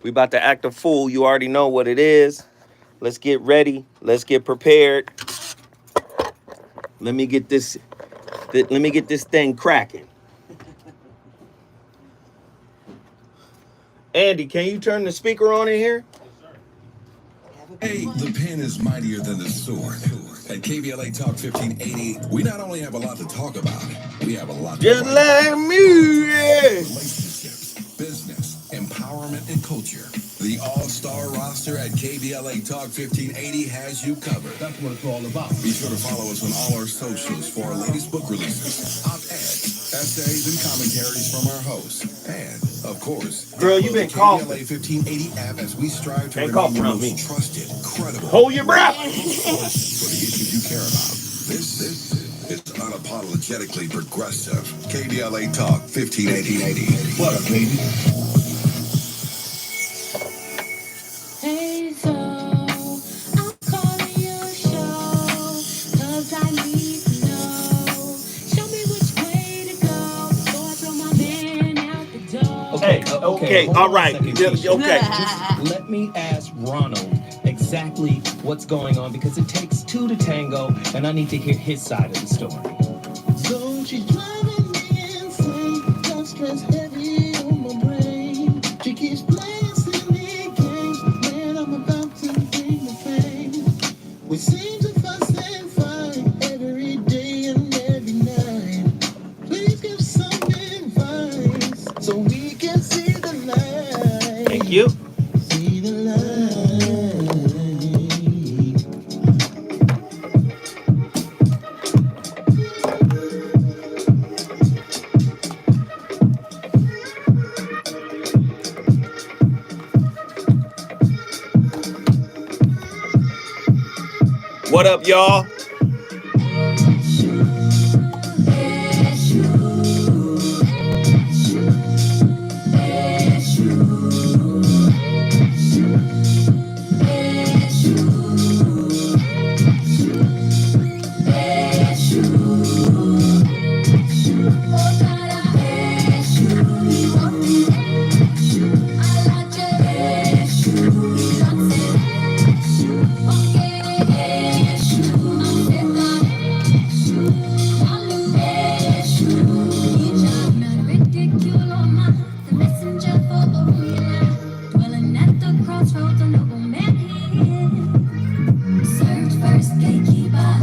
We about to act a fool. You already know what it is. Let's get ready. Let's get prepared. Let me get this thing cracking. Andy, can you turn the speaker on in here? Hey, the pen is mightier than the sword. At KBLA Talk 1580, we not only have a lot to talk about, we have a lot to Just write like about. music. Relationships, business, empowerment, and culture. The all-star roster at KBLA Talk 1580 has you covered. That's what it's all about. Be sure to follow us on all our socials for our latest book releases, op-eds, essays, and commentaries from our hosts. And, of course, Girl, you been coughing. KBLA 1580 app as we strive to Can't remain cough your around most me. trusted, credible, Hold your breath. voice for the issues you care about. This is unapologetically progressive. KBLA Talk 1580. What up, baby? Hey, so I'm calling your show, 'cause I need to know. Show me which way to go before I throw my man out the door. Okay, hold all on a right. second, Yeah, Keisha. okay. Just let me ask Ronald exactly what's going on, because it takes two to tango, and I need to hear his side of the story. So she's driving me insane. Got stress heavy on my brain. She keeps playing silly games. Man, I'm about to bring the pain. We seem to fuss and fight every day and every night. Please give some advice so we can see the light. Thank you. See the light. What up, y'all? Search first, gatekeeper.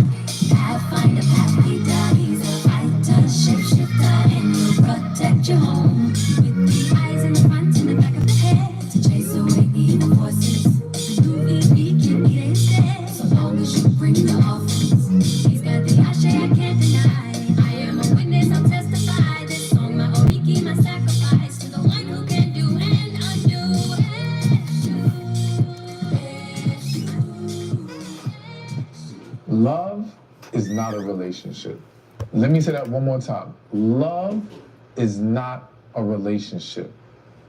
Find a path, he died. He's a fighter, shapeshifter, and he'll protect your home. With the eyes in the front and the back of the head to chase away evil forces. The UVB can be his dead, so long as you bring the offense. He's got the ashe I can't deny. I am a witness, I'll testify. This song, my oriki, my sacrifice to the one who can do and undo. Love is not a relationship. Let me say that one more time. Love is not a relationship.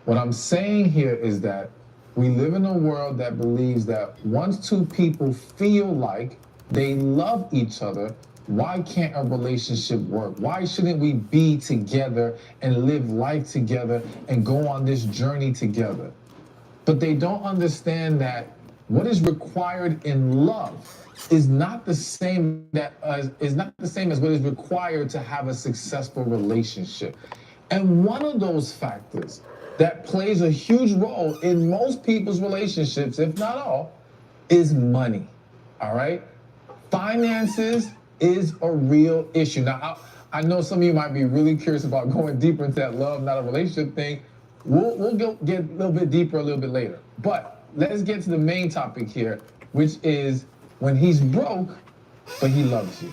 What I'm saying here is that we live in a world that believes that once two people feel like they love each other, why can't a relationship work? Why shouldn't we be together and live life together and go on this journey together? But they don't understand that what is required in love is not the same as what is required to have a successful relationship. And one of those factors that plays a huge role in most people's relationships, if not all, is money. All right? Finances is a real issue. Now, I know some of you might be really curious about going deeper into that love, not a relationship thing. We'll get a little bit deeper a little bit later. But let's get to the main topic here, which is when he's broke, but he loves you.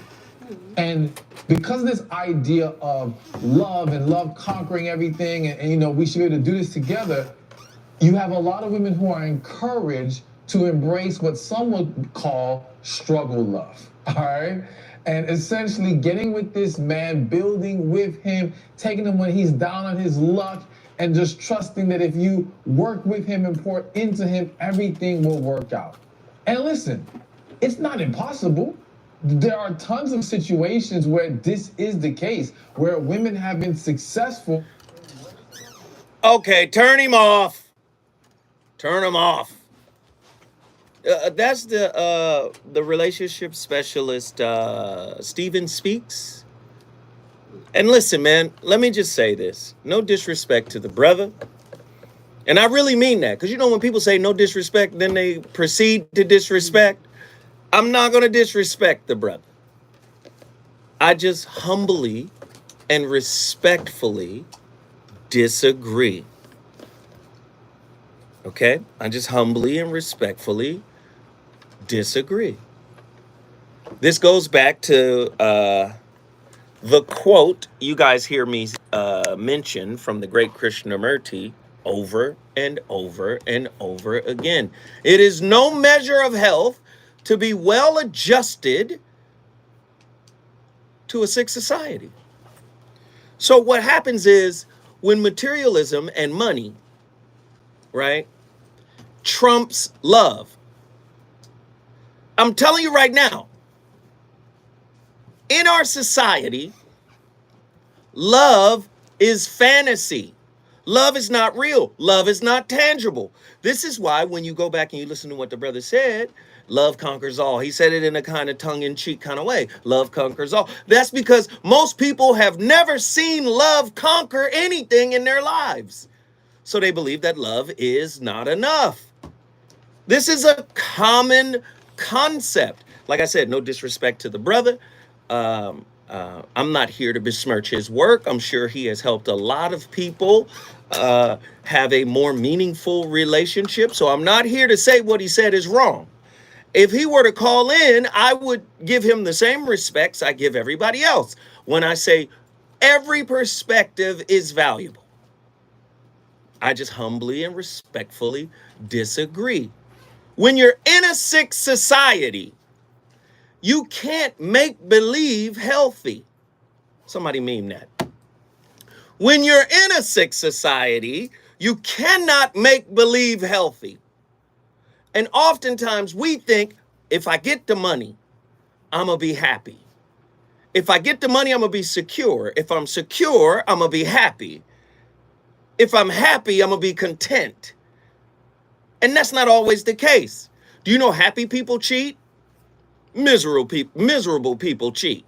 And because of this idea of love and love conquering everything, and you know, we should be able to do this together, you have a lot of women who are encouraged to embrace what some would call struggle love, all right? And essentially getting with this man, building with him, taking him when he's down on his luck, and just trusting that if you work with him and pour into him, everything will work out. And listen, it's not impossible. There are tons of situations where this is the case, where women have been successful. Okay, turn him off. Turn them off. That's the relationship specialist, Steven Speaks. And listen, man, let me just say this. No disrespect to the brother. And I really mean that. Because, you know, when people say no disrespect, then they proceed to disrespect. I'm not going to disrespect the brother. I just humbly and respectfully disagree. Okay? I just humbly and respectfully disagree. This goes back to the quote you guys hear me mention from the great Krishnamurti over and over and over again. It is no measure of health to be well adjusted to a sick society. So what happens is when materialism and money, right, trumps love, I'm telling you right now, in our society, love is fantasy. Love is not real. Love is not tangible. This is why when you go back and you listen to what the brother said, love conquers all. He said it in a kind of tongue-in-cheek kind of way. Love conquers all. That's because most people have never seen love conquer anything in their lives. So they believe that love is not enough. This is a common concept. Like I said, no disrespect to the brother. I'm not here to besmirch his work. I'm sure he has helped a lot of people have a more meaningful relationship. So I'm not here to say what he said is wrong. If he were to call in, I would give him the same respects I give everybody else when I say every perspective is valuable. I just humbly and respectfully disagree. When you're in a sick society, you can't make believe healthy. Somebody meme that. When you're in a sick society, you cannot make believe healthy. And oftentimes we think, if I get the money, I'm going to be happy. If I get the money, I'm going to be secure. If I'm secure, I'm going to be happy. If I'm happy, I'm going to be content. And that's not always the case. Do you know happy people cheat? Miserable people cheat.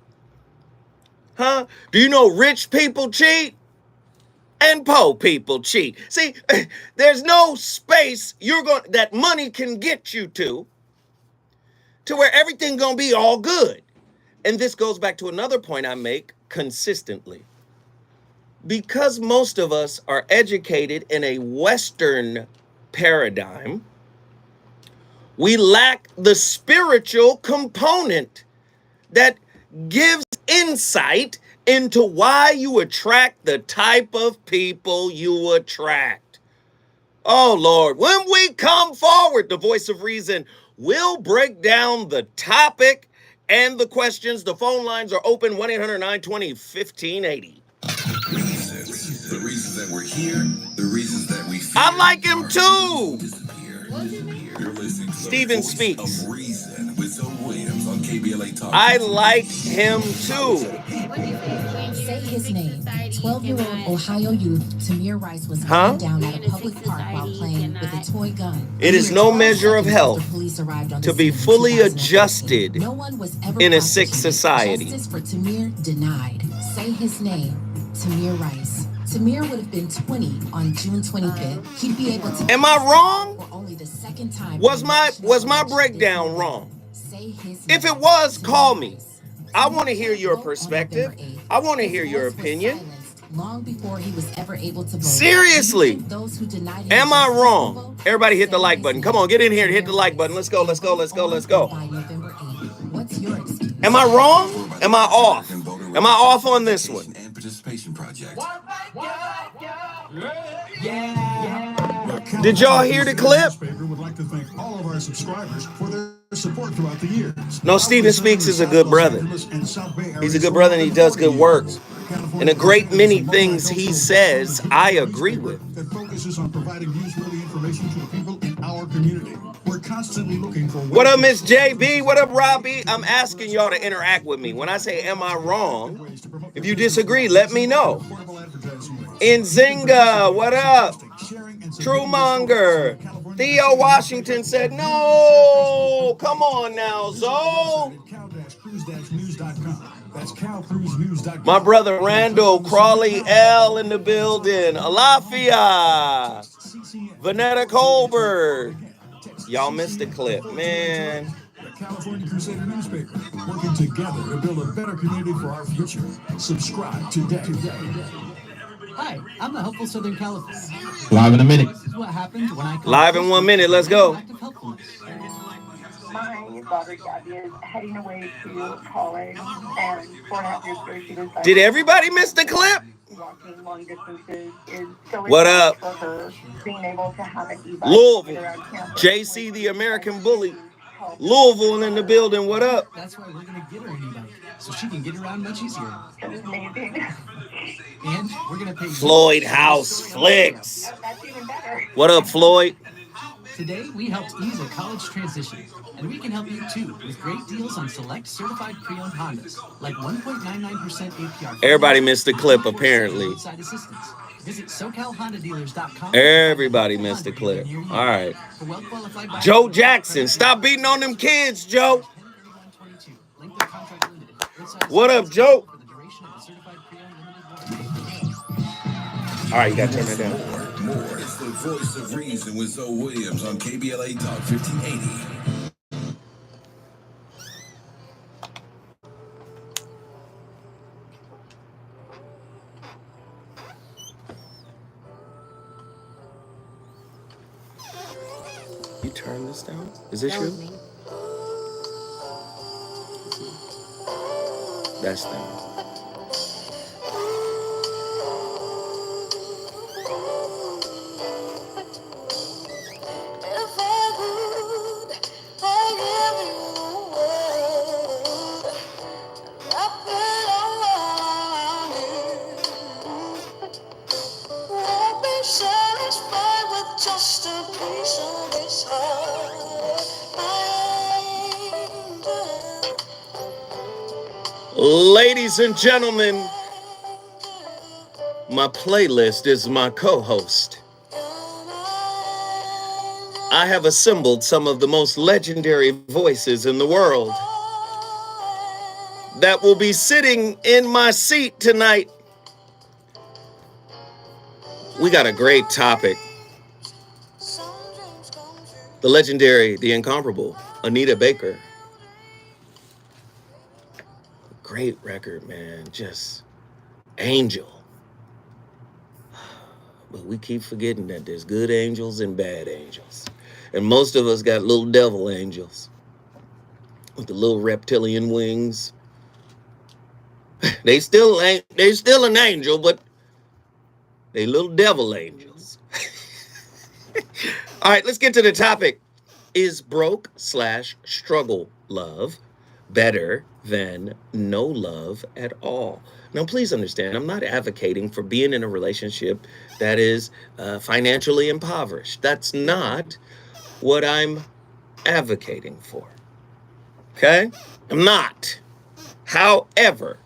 Huh? Do you know rich people cheat? And poor people cheat. See, there's no space that money can get you to where everything gonna be all good. And this goes back to another point I make consistently. Because most of us are educated in a Western paradigm, we lack the spiritual component that gives insight into why you attract the type of people you attract. Oh, Lord, when we come forward, the voice of reason will break down the topic and the questions. The phone lines are open, 1-800-920-1580. The reasons that we're here, the reasons that we fear. I like him too. You're listening to Steven the voice Speaks. of reason with Zoe Williams on KBLA Talk. I like him too. Say his name. 12-year-old Ohio youth Tamir Rice was gunned down at a public park while playing with a toy gun. It is no measure of health to be fully adjusted in a sick society. Justice for Tamir denied. Say his name. Tamir Rice. Tamir would have been 20 on June 25th. He'd be able to. Am I wrong? For only the second time. Was my breakdown wrong? Say his If name. it was, call me. I want to hear your perspective. I want to hear your opinion. Long before he was ever able to vote. Seriously. Those who denied him Am I justice to wrong? vote, Everybody hit the say like his button. name. Come on, get in here and hit the like button. Let's go, let's go, let's go, let's go. By November 8th. What's your excuse? Am I wrong? Am I off? Am I off on this one? And participation project. Did y'all hear the clip? Would like to thank all of our subscribers for their support throughout the years. No, Steven Speaks is a good brother. He's a good brother and he does good work. And a great many things he says, I agree with. That focuses on providing newsworthy information to the people in our community. We're constantly looking for. What up, Miss JB? What up, Robbie? I'm asking y'all to interact with me. When I say, am I wrong? If you disagree, let me know. Nzinga, what up? Truemonger. Theo Washington said, no, come on now, Zoe. Cal-cruise-news.com. That's calcruisenews.com. My brother Randall Crawley L in the building. Alafia. Vanetta Colbert. Y'all missed the clip, man. The California Crusader newspaper, working together to build a better community for our future. Subscribe today. Hi, I'm the helpful Southern California. Live in a minute. This is what happened when I Live in 1 minute, let's go. My daughter Gabby is heading away to college, and 4.5 years ago she decided. Did everybody miss the clip? Walking long distances is so What up? for her. Being able to have an e-bike Louisville. around campus. JC, the American bully. Louisville in the building. What up? That's why we're gonna get her an e-bike, so she can get around much easier. It was amazing. And we're gonna pay Floyd House Flicks. That's even better. What up, Floyd? Today, we helped ease a college transition, and we can help you too with great deals on select certified pre-owned Hondas, like 1.99% APR. Everybody missed the clip, apparently. Roadside assistance. Visit SoCalHondaDealers.com. Everybody missed the clip. All right. Joe Jackson, stop beating on them kids, Joe. What up, Joe? All right, you got to turn that down. More. It's the voice of reason with Zoe Williams on KBLA Talk 1580. You turn this down? Is this you? That's them. Ladies and gentlemen, my playlist is my co-host. I have assembled some of the most legendary voices in the world that will be sitting in my seat tonight. We got a great topic. The legendary, the incomparable, Anita Baker. Great record, man. Just angel. But we keep forgetting that there's good angels and bad angels. And most of us got little devil angels with the little reptilian wings. They still an angel, but they little devil angels. All right, let's get to the topic. Is broke/struggle love better than no love at all? Now, please understand, I'm not advocating for being in a relationship that is financially impoverished. That's not what I'm advocating for. Okay? I'm not. However,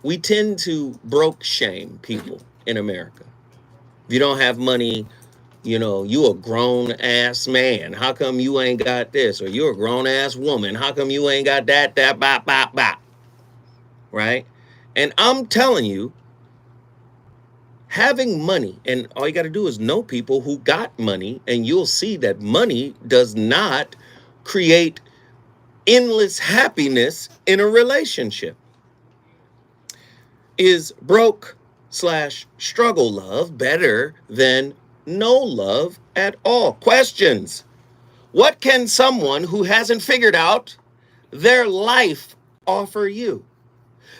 we tend to broke shame people in America. If you don't have money, you know, you a grown ass man. How come you ain't got this? Or you're a grown ass woman. How come you ain't got that, bop, bop, bop? Right? And I'm telling you, having money, and all you got to do is know people who got money, and you'll see that money does not create endless happiness in a relationship. Is broke/struggle love better than no love at all? Questions. What can someone who hasn't figured out their life offer you?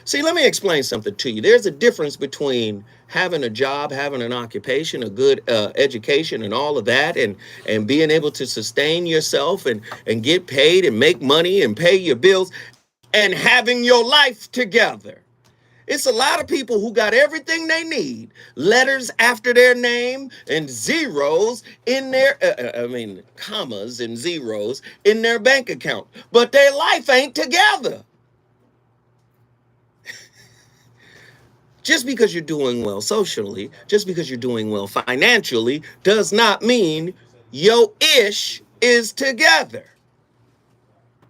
See, let me explain something to you. There's a difference between having a job, having an occupation, a good education and all of that, and being able to sustain yourself and get paid and make money and pay your bills, and having your life together. It's a lot of people who got everything they need, letters after their name and zeros in their, commas and zeros in their bank account, but their life ain't together. Just because you're doing well socially, just because you're doing well financially, does not mean Your ish is together.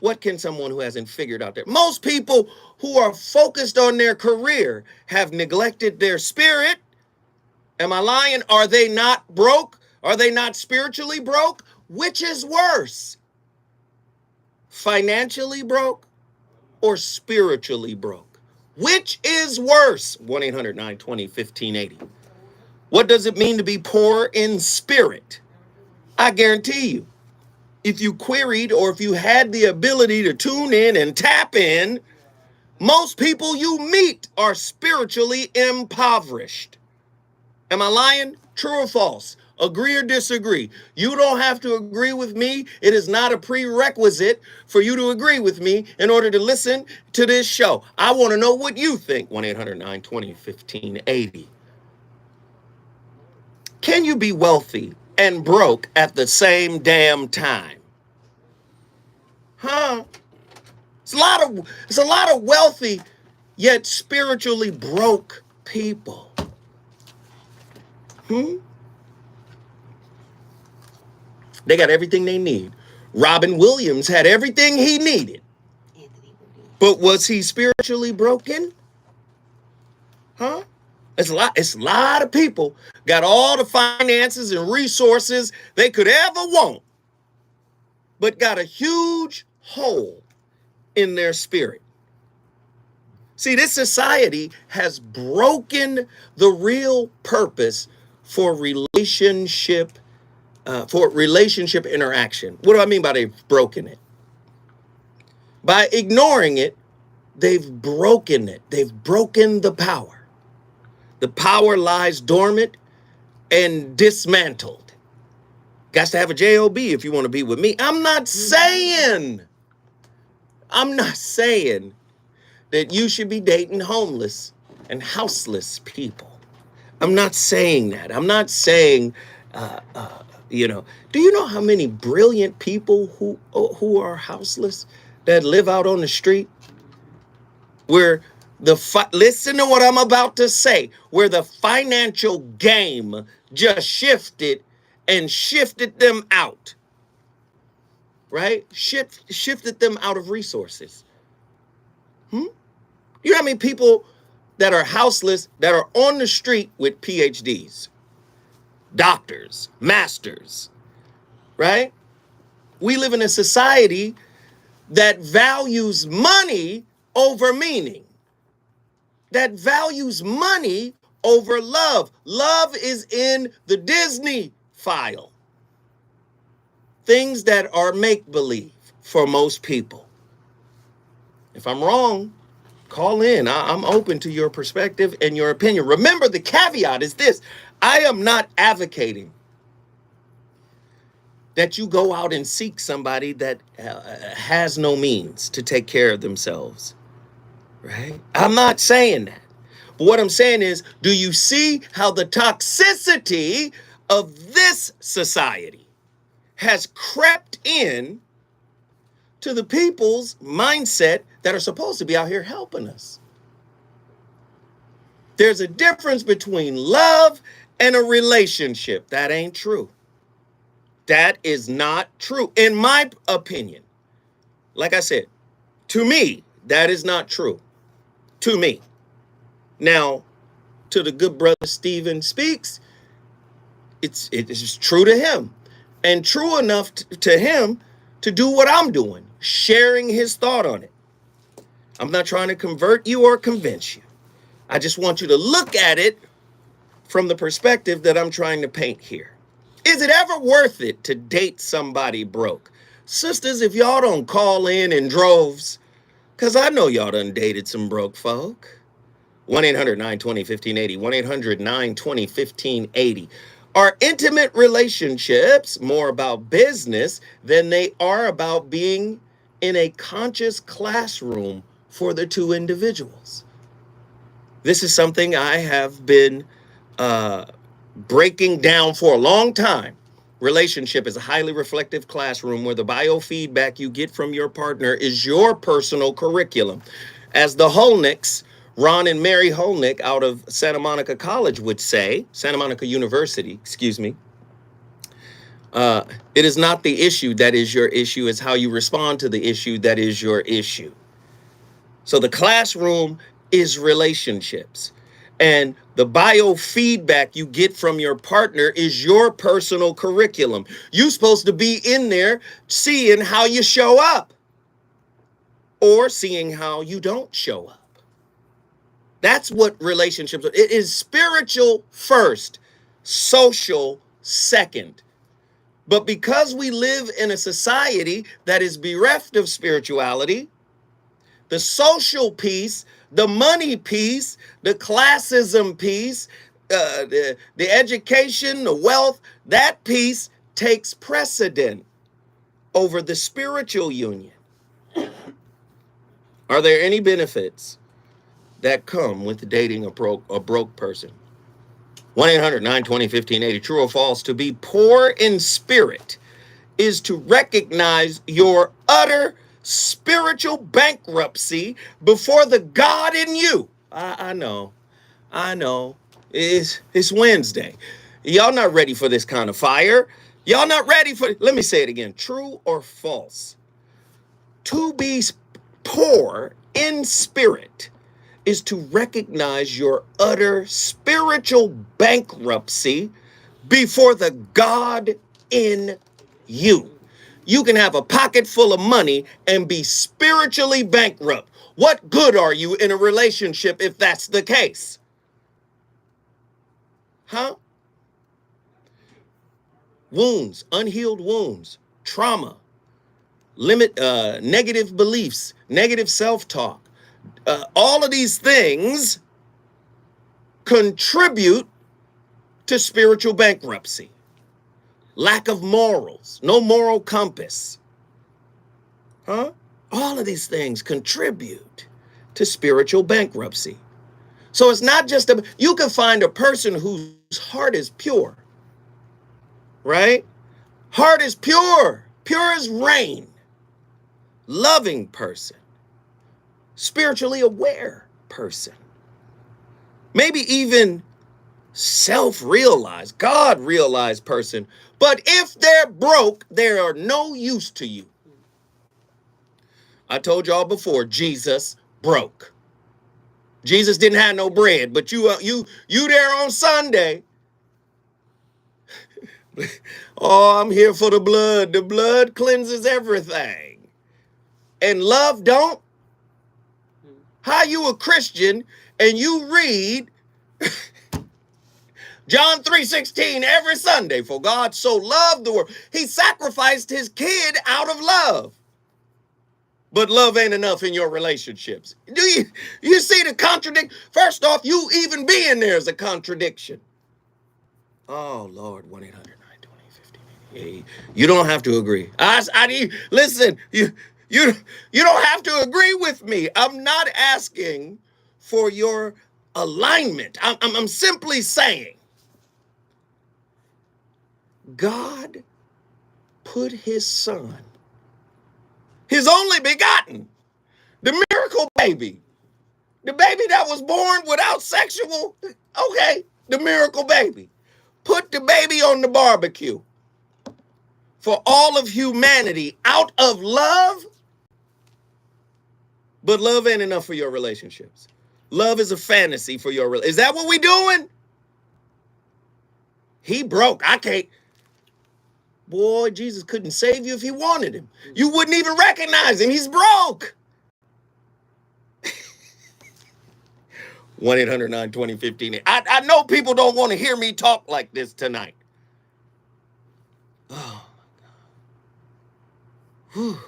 What can someone who hasn't figured out that? Most people who are focused on their career have neglected their spirit. Am I lying? Are they not broke? Are they not spiritually broke? Which is worse? Financially broke or spiritually broke? Which is worse? 1-800-920-1580. What does it mean to be poor in spirit? I guarantee you, if you queried or if you had the ability to tune in and tap in, most people you meet are spiritually impoverished. Am I lying? True or false? Agree or disagree? You don't have to agree with me. It is not a prerequisite for you to agree with me in order to listen to this show. I want to know what you think. 1-800-920-1580. Can you be wealthy and broke at the same damn time? Huh? It's a lot of wealthy yet spiritually broke people. They got everything they need. Robin Williams had everything he needed. But was he spiritually broken? Huh? It's a lot of people got all the finances and resources they could ever want, but got a huge hole in their spirit. See, this society has broken the real purpose for relationship interaction. What do I mean by they've broken it? By ignoring it, they've broken it. They've broken the power. The power lies dormant and dismantled. Got to have a job if you want to be with me. I'm not saying that you should be dating homeless and houseless people. I'm not saying that. I'm not saying, do you know how many brilliant people who are houseless that live out on the street? Where listen to what I'm about to say, where the financial game just shifted them out, right? Shifted them out of resources. You know how many people that are houseless that are on the street with PhDs, doctors, masters, right? We live in a society that values money over meaning, that values money over love. Love is in the Disney file. Things that are make-believe for most people. If I'm wrong, call in. I'm open to your perspective and your opinion. Remember, the caveat is this. I am not advocating that you go out and seek somebody that has no means to take care of themselves. Right? I'm not saying that. But what I'm saying is, do you see how the toxicity of this society has crept in to the people's mindset that are supposed to be out here helping us? There's a difference between love and a relationship. That ain't true. That is not true, in my opinion. Like I said, to me, that is not true. To me. Now, to the good brother Stephen Speaks, it is true to him. And true enough to him to do what I'm doing, sharing his thought on it. I'm not trying to convert you or convince you. I just want you to look at it from the perspective that I'm trying to paint here. Is it ever worth it to date somebody broke? Sisters, if y'all don't call in droves, because I know y'all done dated some broke folk. 1-800-920-1580. 1-800-920-1580. Are intimate relationships more about business than they are about being in a conscious classroom for the two individuals? This is something I have been breaking down for a long time. Relationship is a highly reflective classroom where the biofeedback you get from your partner is your personal curriculum. As the Holnicks, Ron and Mary Holnick out of Santa Monica University, It is not the issue that is your issue. It's how you respond to the issue that is your issue. So the classroom is relationships. And the biofeedback you get from your partner is your personal curriculum. You're supposed to be in there seeing how you show up or seeing how you don't show up. That's what relationships are. It is spiritual first, social second. But because we live in a society that is bereft of spirituality, the social piece, the money piece, the classism piece, the education, the wealth, that piece takes precedent over the spiritual union. Are there any benefits that come with dating a broke person? 1-800-920-1580. True or false? To be poor in spirit is to recognize your utter spiritual bankruptcy before the God in you. I know. It's Wednesday. Y'all not ready for this kind of fire. Y'all not ready for, let me say it again. True or false? To be poor in spirit is to recognize your utter spiritual bankruptcy before the God in you. You can have a pocket full of money and be spiritually bankrupt. What good are you in a relationship if that's the case? Huh? Wounds, unhealed wounds, trauma, negative beliefs, negative self-talk. All of these things contribute to spiritual bankruptcy. Lack of morals, no moral compass. Huh? All of these things contribute to spiritual bankruptcy. So it's not just you can find a person whose heart is pure, right? Heart is pure as rain, loving person, spiritually aware person, maybe even self-realized, God-realized person. But if they're broke, they are no use to you. I told y'all before, Jesus broke. Jesus didn't have no bread, but you there on Sunday. Oh, I'm here for the blood. The blood cleanses everything. And love don't? How you a Christian and you read John 3:16 every Sunday? For God so loved the world. He sacrificed his kid out of love. But love ain't enough in your relationships. Do you see the contradiction? First off, you even being there is a contradiction. Oh, Lord, 1-800-920-1580. You don't have to agree. Listen, you don't have to agree with me. I'm not asking for your alignment. I'm simply saying God put his son, his only begotten, the miracle baby, the baby that was born without sexual, okay, the miracle baby, put the baby on the barbecue for all of humanity out of love. But love ain't enough for your relationships. Love is a fantasy for your relationship. Is that what we doing? He broke. I can't. Boy, Jesus couldn't save you if he wanted him. You wouldn't even recognize him. He's broke. 1-800-920-1580. I know people don't want to hear me talk like this tonight. Oh, my God.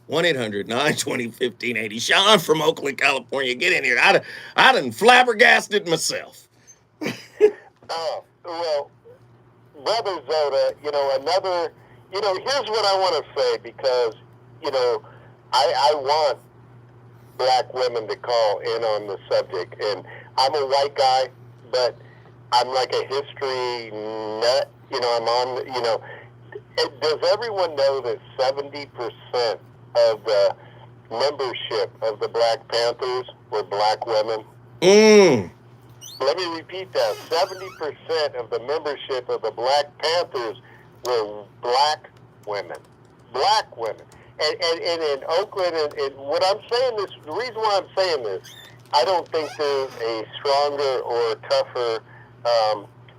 1-800-920-1580. Sean from Oakland, California. Get in here. I done flabbergasted myself. Well, Brother Zoda, here's what I want to say, because, I want black women to call in on the subject. And I'm a white guy, but I'm like a history nut. Does everyone know that 70% of the membership of the Black Panthers were black women? Let me repeat that. 70% of the membership of the Black Panthers were black women. Black women. And in Oakland, and what I'm saying this, the reason why I'm saying this, I don't think there's a stronger or tougher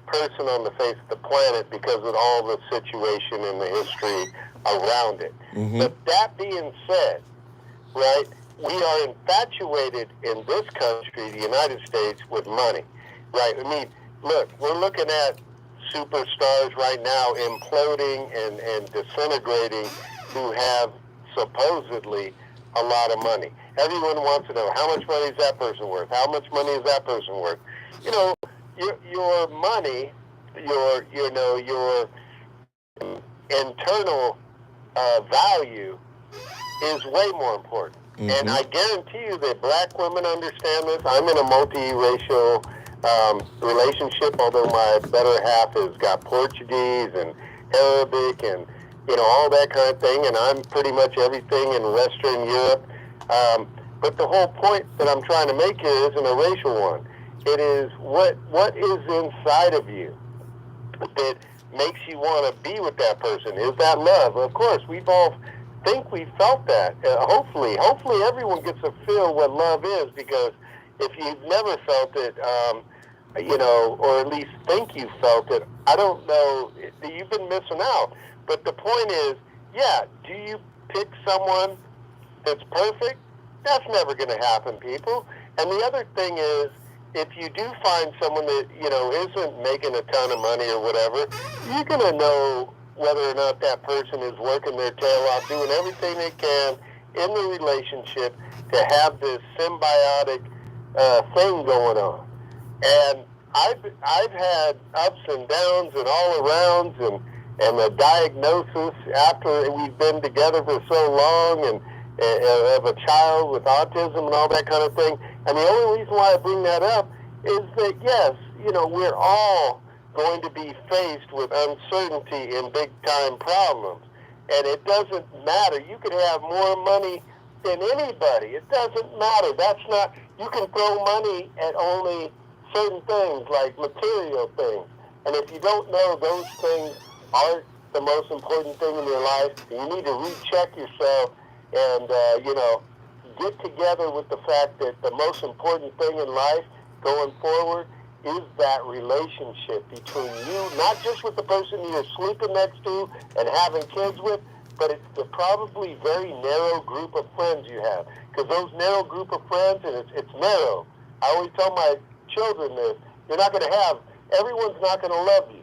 person on the face of the planet because of all the situation and the history around it. Mm-hmm. But that being said, right, we are infatuated in this country, the United States, with money, right? I mean, look, we're looking at superstars right now imploding and disintegrating who have supposedly a lot of money. Everyone wants to know, how much money is that person worth? How much money is that person worth? You know, your money, your internal value is way more important. Mm-hmm. And I guarantee you that black women understand this. I'm in a multiracial relationship, although my better half has got Portuguese and Arabic and, you know, all that kind of thing, and I'm pretty much everything in Western Europe. But the whole point that I'm trying to make here isn't a racial one. It is what is inside of you that makes you want to be with that person. Is that love? Of course, we've all think we felt that. Hopefully everyone gets to feel what love is, because if you've never felt it, you know, or at least think you felt it, I don't know, you've been missing out. But the point is, yeah, do you pick someone that's perfect? That's never going to happen, people. And the other thing is, if you do find someone that, you know, isn't making a ton of money or whatever, you're going to know whether or not that person is working their tail off, doing everything they can in the relationship to have this symbiotic thing going on. And I've had ups and downs and all arounds, and the diagnosis after we've been together for so long, and of a child with autism and all that kind of thing. And the only reason why I bring that up is that, yes, you know, we're all going to be faced with uncertainty and big-time problems. And it doesn't matter. You can have more money than anybody. It doesn't matter. That's not, you can throw money at only certain things, like material things. And if you don't know those things aren't the most important thing in your life, you need to recheck yourself and, you know, get together with the fact that the most important thing in life going forward is that relationship between you, not just with the person you're sleeping next to and having kids with, but it's the probably very narrow group of friends you have. Because those narrow group of friends, and it's narrow. I always tell my children this, you're not going to have, everyone's not going to love you,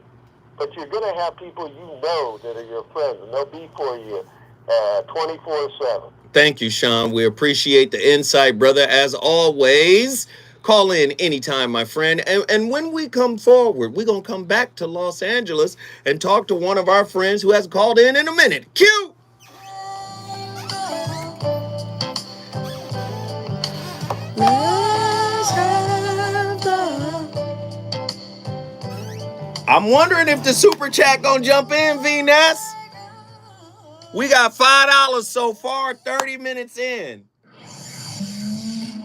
but you're going to have people you know that are your friends, and they'll be for you 24/7. Thank you, Sean. We appreciate the insight, brother. As always, call in anytime, my friend. And when we come forward, we're going to come back to Los Angeles and talk to one of our friends who has called in a minute. Cue! I'm wondering if the super chat gonna jump in, V-Ness. We got $5 so far, 30 minutes in.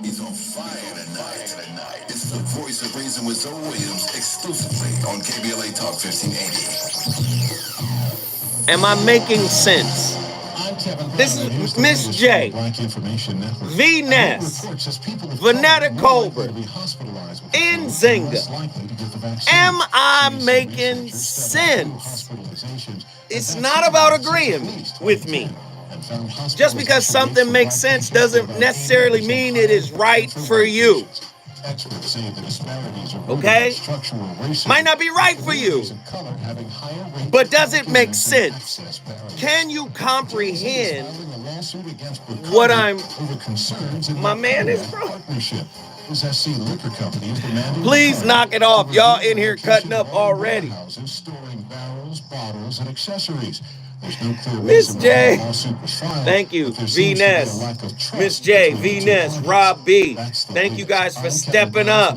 He's on fire tonight. This is the Voice of Reason with Zoe Williams, exclusively on KBLA Talk 1580. Am I making sense? This is Miss J, V-Ness, Vanetta Colbert, Nzinga. Am I making sense? It's not about agreeing with me. Just because something makes sense doesn't necessarily mean it is right for you. Okay? Might not be right for you, but does it make sense? Can you comprehend what my man is, bro? Please knock it off. Y'all in here cutting up already. Miss J, thank you. V-Ness, Miss J, V-Ness, Rob B. Thank you guys for stepping up.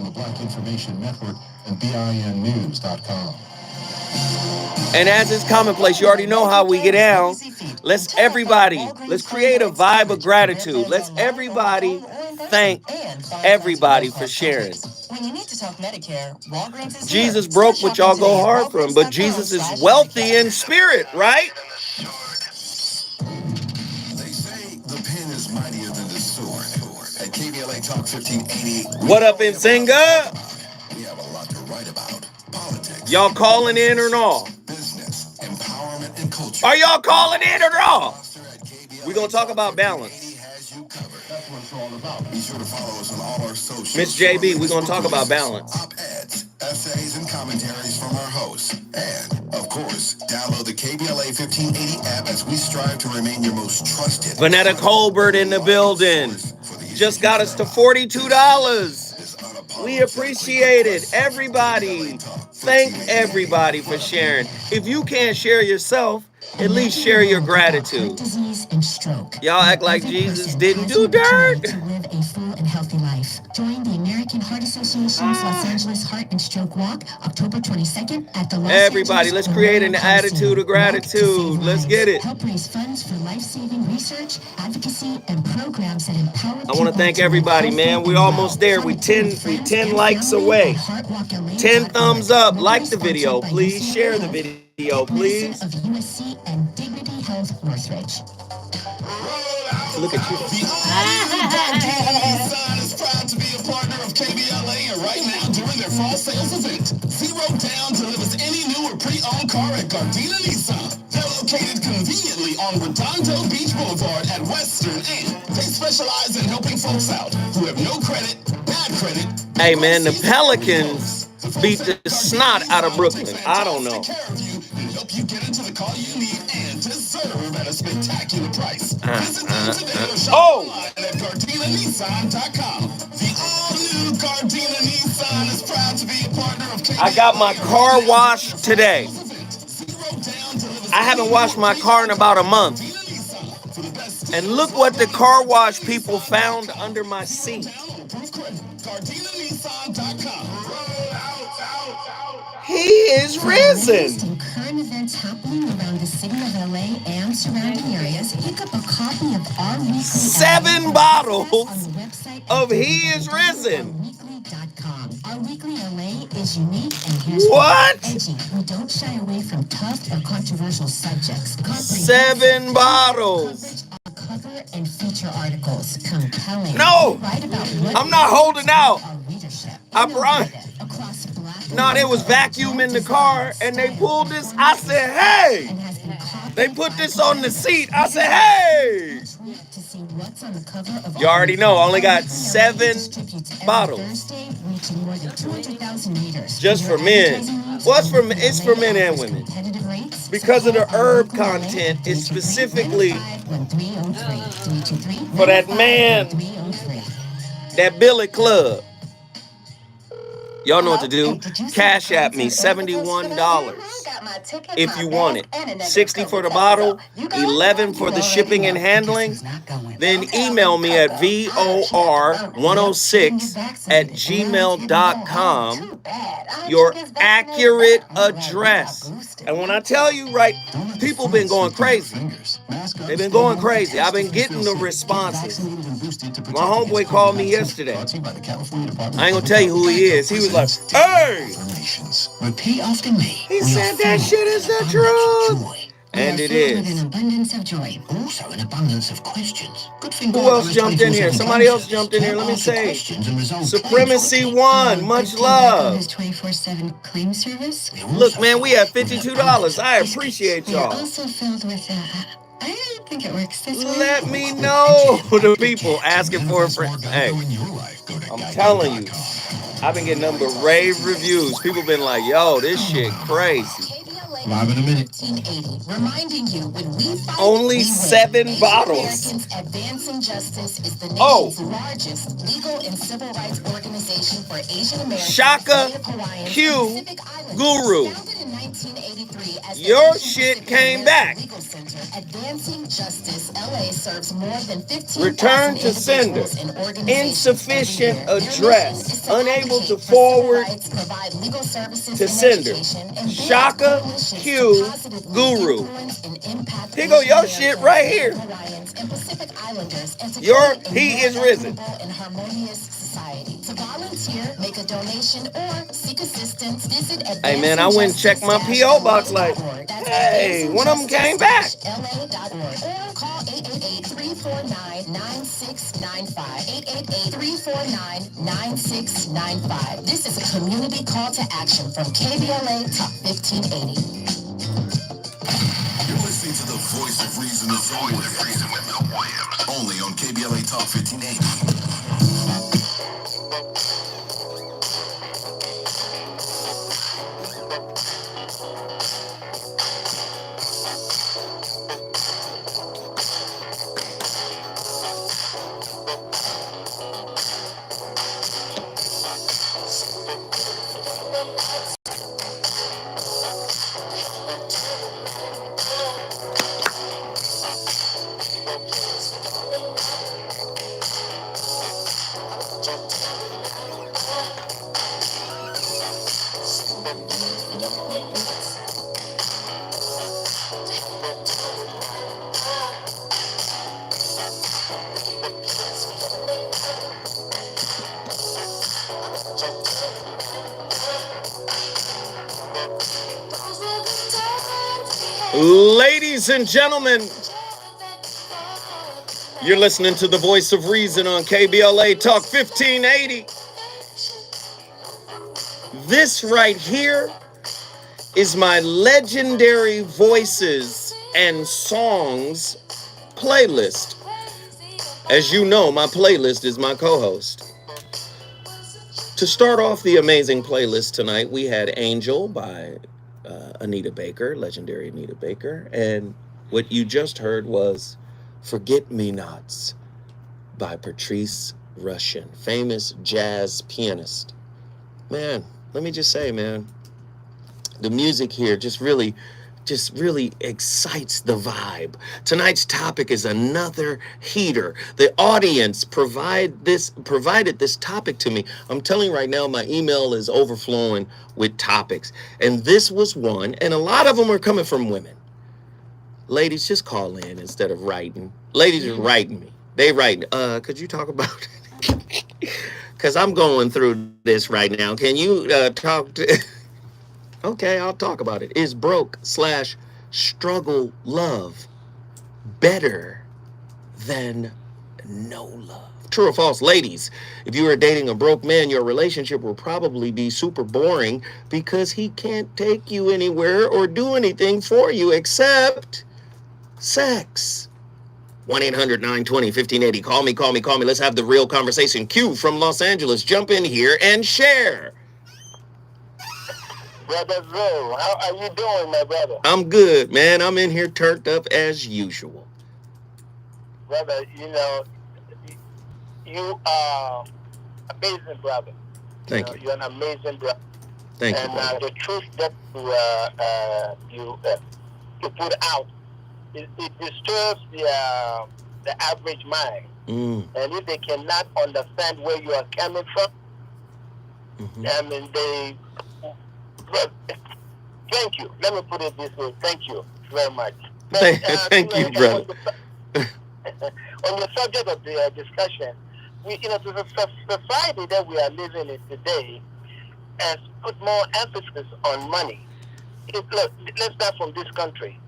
And as is commonplace, you already know how we get down. Let's create a vibe of gratitude. Let's everybody thank everybody for sharing. When you need to talk Medicare, Walgreens is Jesus here. broke Start what y'all shopping go today at hard from, but Jesus is wealthy in spirit, right? They say the pen is mightier than the sword. At KBLA Talk 1580, What up, Nsinga? we have a lot to write about. Politics. Y'all calling in or no? Business, empowerment, and culture. Are y'all calling in or no? We're going to talk about balance. That's what it's all about. Be sure to follow us on all our socials. Miss JB, we're going to talk about balance. Op-eds, essays, and commentaries from our hosts. And, of course, download the KBLA 1580 app as we strive to remain your most trusted. Vanetta Colbert in the building. Just got us to $42. We appreciate it. Everybody, thank everybody for sharing. If you can't share yourself, at least share your gratitude. Disease and stroke. Y'all act like Every Jesus person didn't has do the opportunity dirt. to live a full and healthy life. Join the American Heart Association's Los Angeles Heart and Stroke Walk, October 22nd at the Los Everybody, Angeles let's create Memorial an Coliseum. attitude of Walk to save gratitude. Let's lives. get it. Help raise funds for life-saving research, advocacy, and programs that empower I want to thank everybody, man. We're almost there. We 10 likes away. 10 thumbs up. Like the video, please. Share the video, please. Of USC and Dignity Health Northridge. Look at you. Nissan is proud to be a partner of KBLA, and right now during their fall sales event, 0 down delivers any new or pre-owned car at Gardena Nissan. They're located conveniently on Redondo Beach Boulevard at Western, and they specialize in helping folks out who have no credit, bad credit. Hey, man, the Pelicans beat the snot out of Brooklyn. I don't know. Help you get into the car you need and deserve at a spectacular price. Visit them today or shop online at GardinaNissan.com. The all-new Gardena Nissan is proud to be a partner of KBLA. I got my car washed today. I haven't washed my car in about a month. And look what the car wash people found under my seat. He is risen. Current events happening around the city of LA and surrounding areas. Pick up a copy of our weekly 7 bottles of He is Risen. Our weekly LA is unique and here's What? edgy. We don't shy away from tough or controversial subjects. 7 bottles. Cover and feature articles. Compelling. No, Write about what I'm not holding out. our readership. I promise. Across black No, there was vacuum in the car, and they pulled this. I said, hey. and has been copied They put this on the seat. I said, hey. to see what's on the cover of You already know. I only got 7 bottles. Thursday, reaching more than 200,000 readers. Just for men. Well, it's for men and women. Competitive rates. Because of the herb content, it's specifically 1303 for that man, 303. that Billy Club. Y'all know what to do. Cash at me, $71 if you want it. $60 for the bottle, $11 for the shipping and handling. Then email me at VOR106@gmail.com your accurate address. And when I tell you, right, people been going crazy. They've been going crazy. I've been getting the responses. My homeboy called me yesterday. I ain't gonna tell you who he is. He was like, hey! Repeat after me. He said that shit is the truth. And it With an is. abundance of joy. Also an abundance of questions. Good thing Who God else has jumped in here? 24/7 Somebody else answers. jumped in here. Let me Answer say. questions and resolve Supremacy claims One, much love. His 24/7 claim service. quickly. Look, man, we have $52. I appreciate We are y'all. also filled with I don't think it works this way. Let me know the people asking for a friend. Hey, I'm telling you, I've been getting nothing but rave reviews. People been like, yo, this shit crazy. Live in a minute. 1980, reminding you when we fight, Only we win. 7 Asian bottles. Americans Advancing Justice is the Oh. nation's largest legal and civil rights organization for Asian Americans, Shaka Native Hawaiians, Q and Pacific Islanders, Guru. founded in in 1983 as the Your Asian shit Pacific came American back. Legal Center, Advancing Justice LA serves more than 15,000 Return to sender. individuals and organizations Insufficient every year. Their mission address. is to Unable to advocate for civil forward rights, provide legal services to and sender. education, and build Shaka coalitions Q to positively Guru. influence and impact Here go Asian your shit right Americans, here. Hawaiians, and Pacific Islanders, and to Your create a he more is risen. equitable and harmonious society. To volunteer, make a donation, or seek assistance, visit Hey man, I went and checked my P.O. box like, hey, one of them came back. LA.org, or call 888-349-9695. 888-349-9695. This is a community call to action from KBLA Talk 1580. You're listening to the voice of reason with Bill Williams. Only on KBLA Talk 1580. Ladies and gentlemen, you're listening to the voice of reason on KBLA Talk 1580. This right here is my legendary voices and songs playlist. As you know, my playlist is my co-host. To start off the amazing playlist tonight, we had Angel by Anita Baker, legendary Anita Baker. And what you just heard was Forget-Me-Nots by Patrice Rushen, famous jazz pianist. Man, let me just say, man, the music here just really excites the vibe. Tonight's topic is another heater. The audience provided this topic to me. I'm telling you right now, my email is overflowing with topics. And this was one, and a lot of them are coming from women. Ladies, just call in instead of writing. Ladies are writing me. They write, could you talk about it? Because I'm going through this right now. Can you talk to... Okay, I'll talk about it. Is broke/struggle love better than no love? True or false? Ladies, if you are dating a broke man, your relationship will probably be super boring because he can't take you anywhere or do anything for you except sex. 1-800-920-1580. Call me. Let's have the real conversation. Q from Los Angeles, jump in here and share. Brother Zoe, how are you doing, my brother? I'm good, man. I'm in here turned up as usual. Brother, you are amazing, brother. Thank you. You're an amazing brother. Thank you, and brother. The truth that you put out, it disturbs the average mind. And if they cannot understand where you are coming from, I mean, thank you. Let me put it this way. Thank you very much. Thank you, brother. On the subject of the discussion, the society that we are living in today has put more emphasis on money. Look, let's start from this country.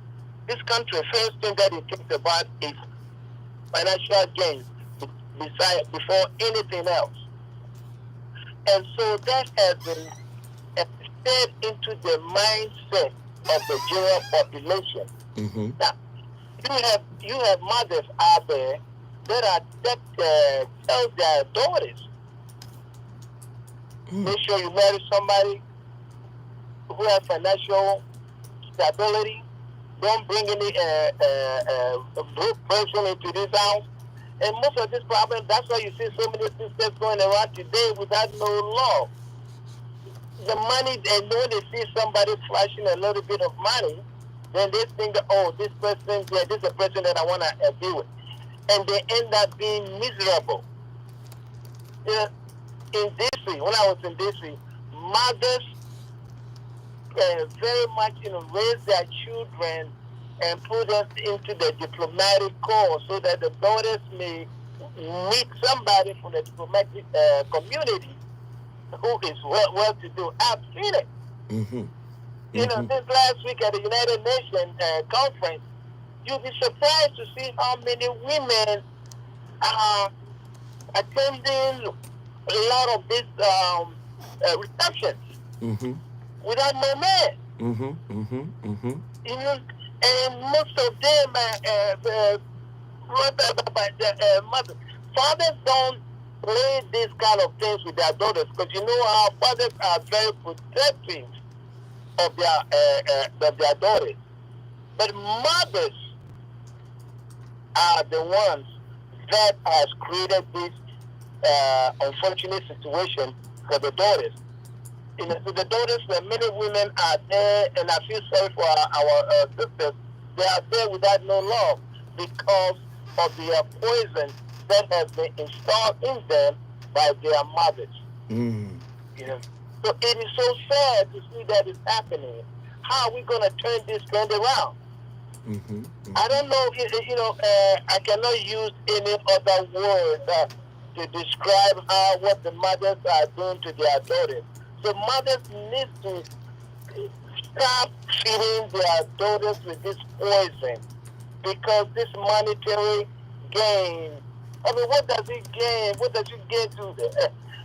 This country, first thing that it thinks about is financial gains before anything else. And so that has been fed into the mindset of the general population. Now, you have mothers out there that tell their daughters, make sure you marry somebody who has financial stability. Don't bring any broke person into this house. And most of this problem, that's why you see so many sisters going around today without no love. the money, and when they see somebody flashing a little bit of money, then they think that, oh, this person, yeah, this is a person that I want to deal with. And they end up being miserable. Yeah. In DC, when I was in DC, mothers very much, raise their children and put us into the diplomatic corps so that the daughters may meet somebody from the diplomatic community who is well to do. I've seen it. Mm-hmm. This last week at the United Nations conference, you'll be surprised to see how many women are attending a lot of these receptions without no man. And most of them mothers. Fathers don't play these kind of things with their daughters because our fathers are very protective of their daughters. But mothers are the ones that has created this unfortunate situation for the daughters. So the daughters, many women are there, and I feel sorry for our sisters. They are there without no love because of the poison that has been installed in them by their mothers. So it is so sad to see that it's happening. How are we going to turn this trend around? I don't know. I cannot use any other word to describe what the mothers are doing to their daughters. So mothers need to stop feeding their daughters with this poison because this monetary gain. I mean, what does it gain? What does you gain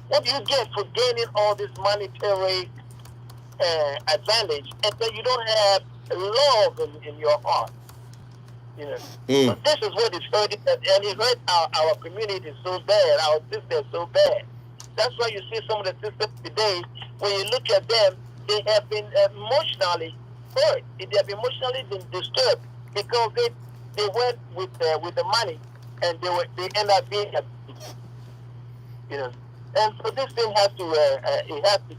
what do you get for gaining all this monetary advantage, and then you don't have love in your heart? So this is what is hurting, and it hurt our community so bad, our sisters so bad. That's why you see some of the sisters today, when you look at them, they have been emotionally hurt. They have emotionally been disturbed because they went with the money, and they end up being abused. And so this thing has to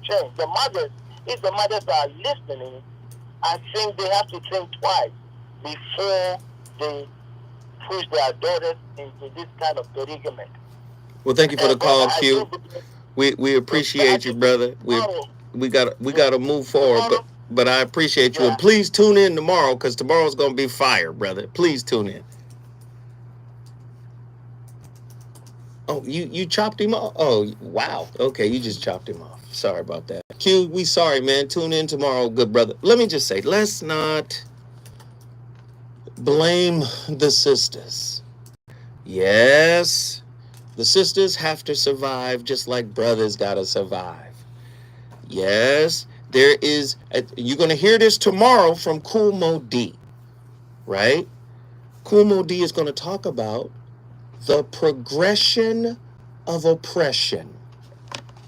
change. The mothers, if the mothers are listening, I think they have to think twice before they push their daughters into this kind of predicament. Well, thank you for the call, Q. We appreciate you, brother. We gotta move forward, but I appreciate you. And please tune in tomorrow because tomorrow's gonna be fire, brother. Please tune in. Oh, you chopped him off? Oh, wow. Okay, you just chopped him off. Sorry about that. Q, we sorry, man. Tune in tomorrow, good brother. Let me just say, let's not blame the sisters. Yes, the sisters have to survive just like brothers gotta survive. Yes, there is, you're gonna hear this tomorrow from Kool Mo D, right? Kool Mo D is gonna talk about the progression of oppression,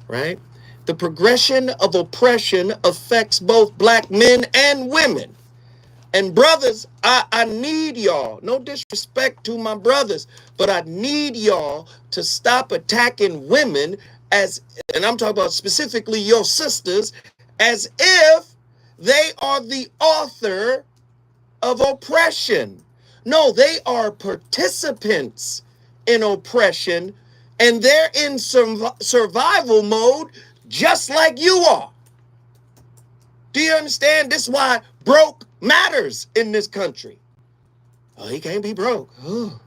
right? The progression of oppression affects both black men and women. And brothers, I need y'all, no disrespect to my brothers, but I need y'all to stop attacking women and I'm talking about specifically your sisters, as if they are the author of oppression. No, they are participants in oppression, and they're in survival mode just like you are. Do you understand? This is why broke matters in this country. Oh, he can't be broke. Oh.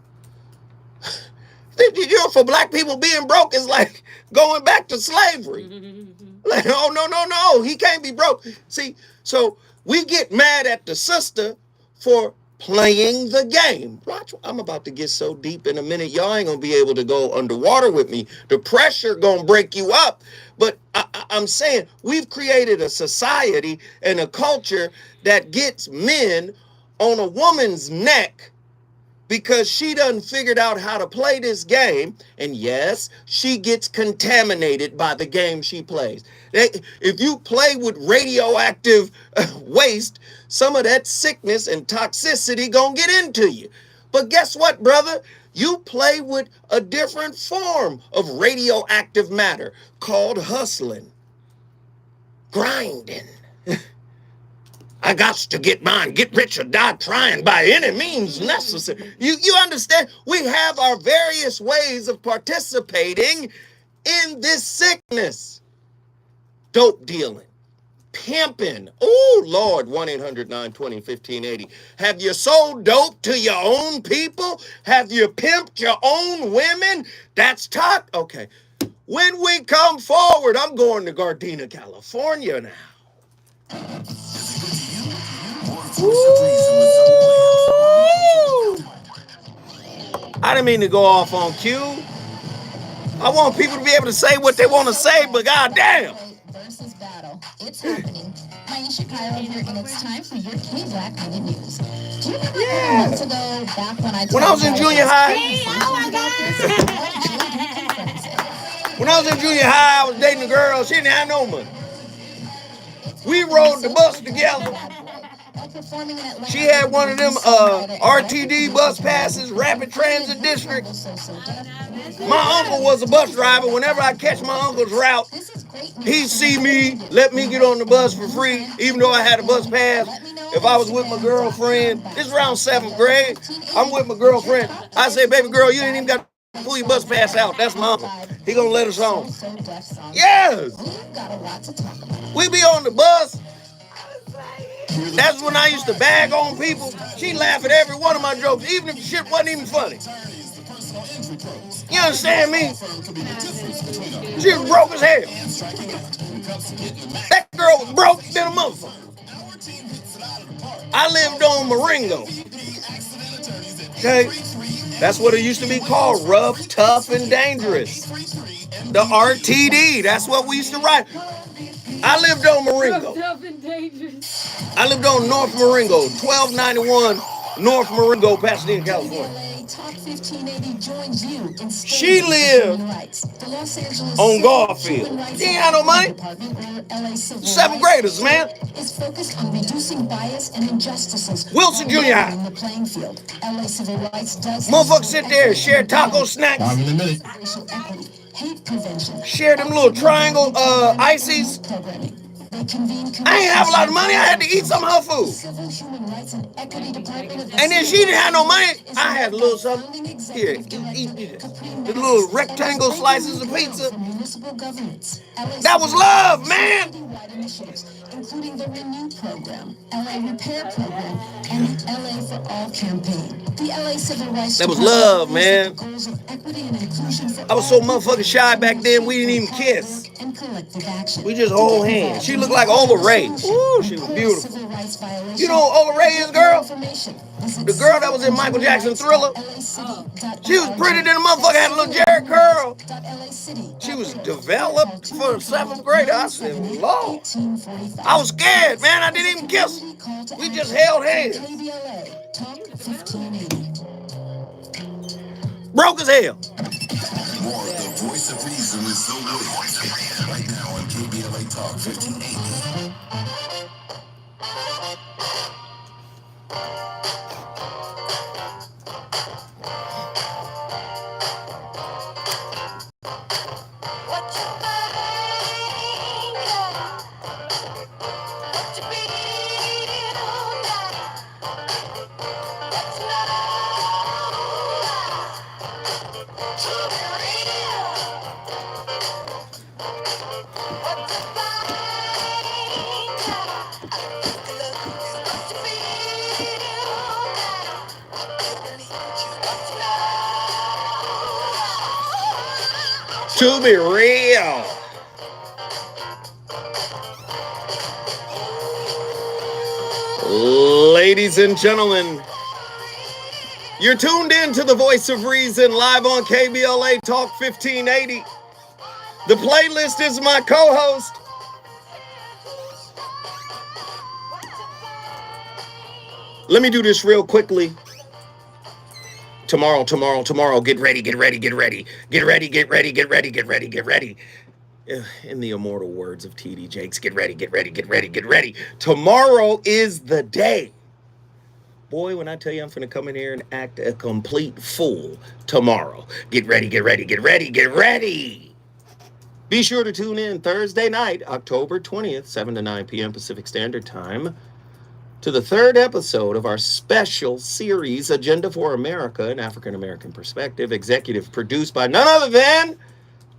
For black people, being broke is like going back to slavery. Like, oh, no, he can't be broke. See, so we get mad at the sister for playing the game. Watch, I'm about to get so deep in a minute, y'all ain't gonna be able to go underwater with me. The pressure gonna break you up. But I'm saying we've created a society and a culture that gets men on a woman's neck because she done figured out how to play this game. And yes, she gets contaminated by the game she plays. If you play with radioactive waste, some of that sickness and toxicity gonna get into you. But guess what, brother? You play with a different form of radioactive matter called hustling. grinding. I got to get mine, get rich or die trying by any means necessary. You understand? We have our various ways of participating in this sickness. Dope dealing, pimping. Oh, Lord, 1-800-920-1580. Have you sold dope to your own people? Have you pimped your own women? That's tough. Okay. When we come forward, I'm going to Gardena, California now. I didn't mean to go off on cue. I want people to be able to say what they want to say, but goddamn. Versus battle. It's happening. Maisha Cairo here, and it's time for your K-Black Minute News. Do you remember a couple months ago, back when I was in junior high? When I was in junior high, I was dating a girl. She didn't have no money. We rode the bus together. She had one of them RTD bus passes, Rapid Transit District. My uncle was a bus driver. Whenever I catch my uncle's route, he'd see me, let me get on the bus for free, even though I had a bus pass. If I was with my girlfriend, this is around 7th grade, I'm with my girlfriend. I say, baby girl, you ain't even got to pull your bus pass out. That's my uncle. He gonna let us on. Yes. We be on the bus. That's when I used to bag on people. She laugh at every one of my jokes, even if the shit wasn't even funny. You understand me? She was broke as hell. That girl was broke than a motherfucker. I lived on Marengo. Okay? That's what it used to be called, rough, tough, and dangerous. The RTD, that's what we used to write. I lived on Marengo. I lived on North Marengo, 1291 North Marengo, Pasadena, California. She lived on Garfield. She ain't had no money. 7th graders, man. Wilson Junior High. Motherfuckers sit there and share taco snacks. Share them little triangle ices. I ain't have a lot of money. I had to eat some of her food. And then she didn't have no money. I had a little something. Here, eat the little rectangle slices of pizza. That was love, man. Including the Renew program, LA Repair program, and the LA for All campaign. The LA Civil Rights. That was love, man. I was so motherfucking shy back then, we didn't even kiss. We just hold hands. She looked like Ola Ray. Ooh, she was beautiful. You know who Ola Ray is, girl? The girl that was in Michael Jackson's Thriller. She was prettier than a motherfucker, had a little Jerry curl. She was developed for 7th grade. I said, Lord. I was scared, man. I didn't even kiss her. We just held hands. Broke as hell. More of the voice of reason is so good. Right now on KBLA Talk 1580. To be real. Ladies and gentlemen, you're tuned in to the Voice of Reason live on KBLA Talk 1580. The playlist is my co-host. Let me do this real quickly. Tomorrow. Get ready. In the immortal words of T.D. Jakes, get ready. Tomorrow is the day. Boy, when I tell you I'm finna come in here and act a complete fool tomorrow. Get ready. Be sure to tune in Thursday night, October 20th, 7 to 9 p.m. Pacific Standard Time, to the third episode of our special series, Agenda for America, an African American Perspective, executive produced by none other than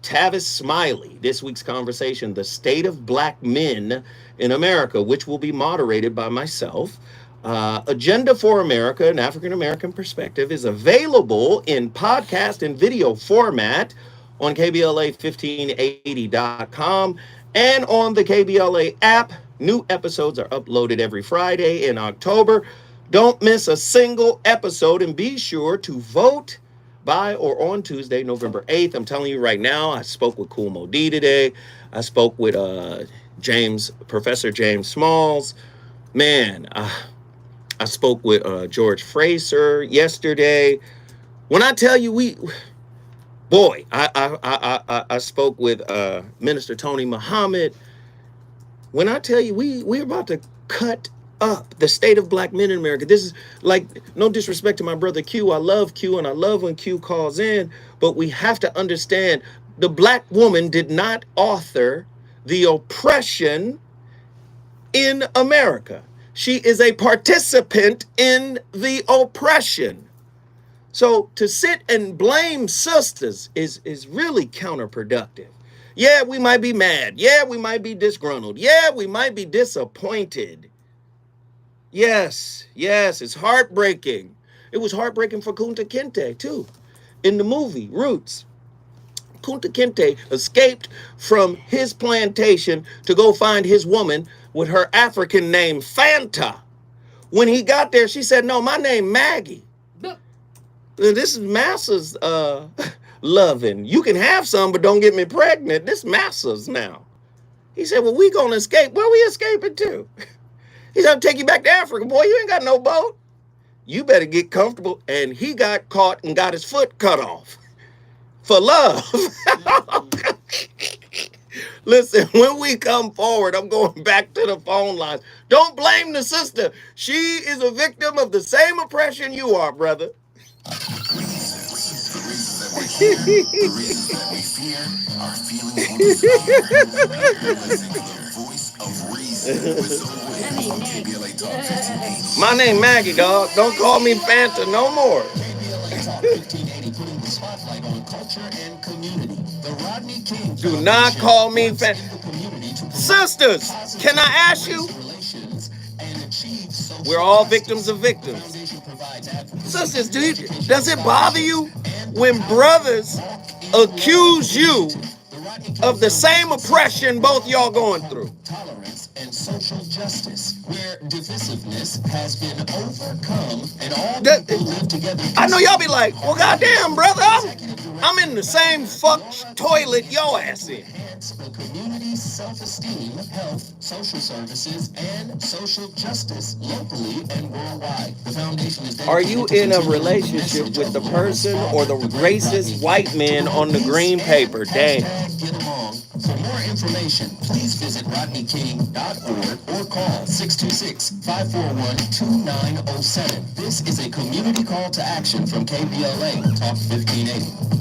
Tavis Smiley. This week's conversation, The State of Black Men in America, which will be moderated by myself. Agenda for America, an African American Perspective, is available in podcast and video format on KBLA1580.com and on the KBLA app. New episodes are uploaded every Friday in October. Don't miss a single episode, and be sure to vote by or on Tuesday, November 8th. I'm telling you right now, I spoke with Kool Moe Dee today. I spoke with Professor James Smalls. Man, I spoke with George Fraser yesterday. When I tell you I spoke with Minister Tony Muhammad. When I tell you we're about to cut up the state of black men in America. This is like, no disrespect to my brother Q. I love Q and I love when Q calls in, but we have to understand the black woman did not author the oppression in America. She is a participant in the oppression. So to sit and blame sisters is really counterproductive. Yeah, we might be mad. Yeah, we might be disgruntled. Yeah, we might be disappointed. Yes, it's heartbreaking. It was heartbreaking for Kunta Kinte, too, in the movie Roots. Kunta Kinte escaped from his plantation to go find his woman with her African name, Fanta. When he got there, she said, no, my name Maggie. This is Massa's loving. You can have some, but don't get me pregnant. This Massa's now. He said, well, we gonna escape. Where we escaping to? He said, I'll take you back to Africa. Boy, you ain't got no boat. You better get comfortable. And he got caught and got his foot cut off for love. Listen, when we come forward, I'm going back to the phone lines. Don't blame the sister. She is a victim of the same oppression you are, brother. The reasons that we fear, our feelings on desire. Voice of reason with Zoe Williams on KBLA Talk 1580. My name Maggie, dog. Don't call me Fanta no more. KBLA Talk 1580, putting the spotlight on culture and community. The Rodney King. Do not call me Fanta. Sisters, can I ask you? We're all victims of victims. Sisters, does it bother you when brothers accuse you of the same oppression both y'all going through? Tolerance and social justice, where divisiveness has been overcome and all people live together. I know y'all be like, well, goddamn, brother, I'm in the same fuck toilet your ass in. The community's self-esteem, health, social services, and social justice locally and worldwide. The foundation is. Are you in a relationship with the person or the racist white man on the green paper? Dang. Get along. For more information, please visit rodneyking.org or call 626-541-2907. This is a community call to action from KBLA Talk 1580.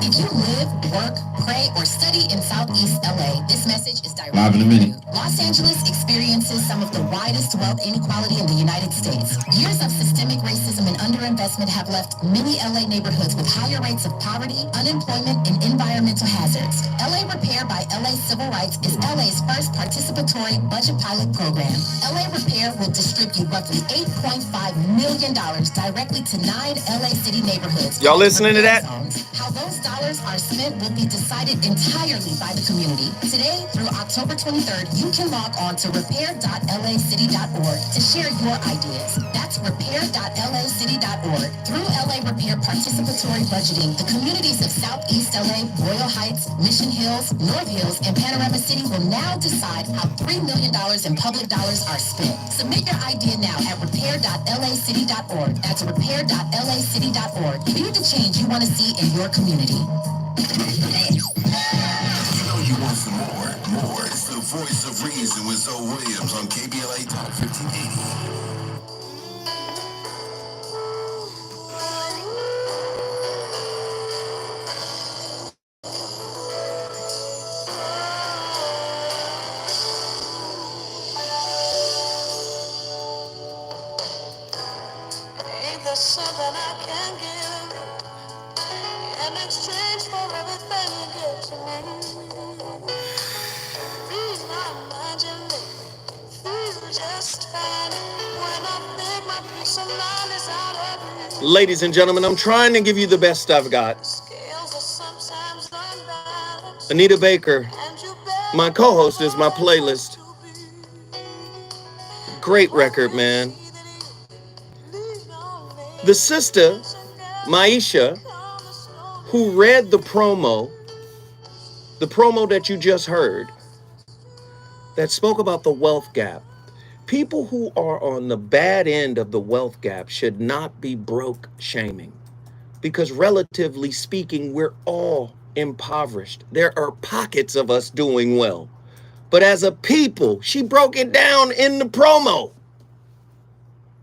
If you live, work, pray, or study in Southeast LA, this message is directed Live in a minute. to you. Los Angeles experiences some of the widest wealth inequality in the United States. Years of systemic racism and underinvestment have left many LA neighborhoods with higher rates of poverty, unemployment, and environmental hazards. LA Repair by LA Civil Rights is LA's first participatory budget pilot program. LA Repair will distribute roughly $8.5 million directly to 9 LA city neighborhoods. Y'all listening to that? How those dollars are spent will be decided entirely by the community. Today through October 23rd, you can log on to repair.lacity.org to share your ideas. That's repair.lacity.org. Through LA Repair participatory budgeting, the communities of Southeast LA, Royal Heights, Mission Hills, North Hills, and Panorama City will now decide how $3 million in public dollars are spent. Submit your idea now at repair.lacity.org. That's repair.lacity.org. Be the change you want to see in your community. You know you want some more. It's the voice of reason with Zoe Williams on KBLA Talk 1580. there's something I can give in exchange for everything you give to me. Be my imagination, feel just tiny when I think my peace of mind is out of reach. Ladies and gentlemen, I'm trying to give you the best I've got. Scales are sometimes unbalanced. Anita Baker, my co-host, is my playlist. Great record, man. The sister, Maisha, who read the promo that you just heard, that spoke about the wealth gap. People who are on the bad end of the wealth gap should not be broke shaming, because relatively speaking, we're all impoverished. There are pockets of us doing well. But as a people, she broke it down in the promo.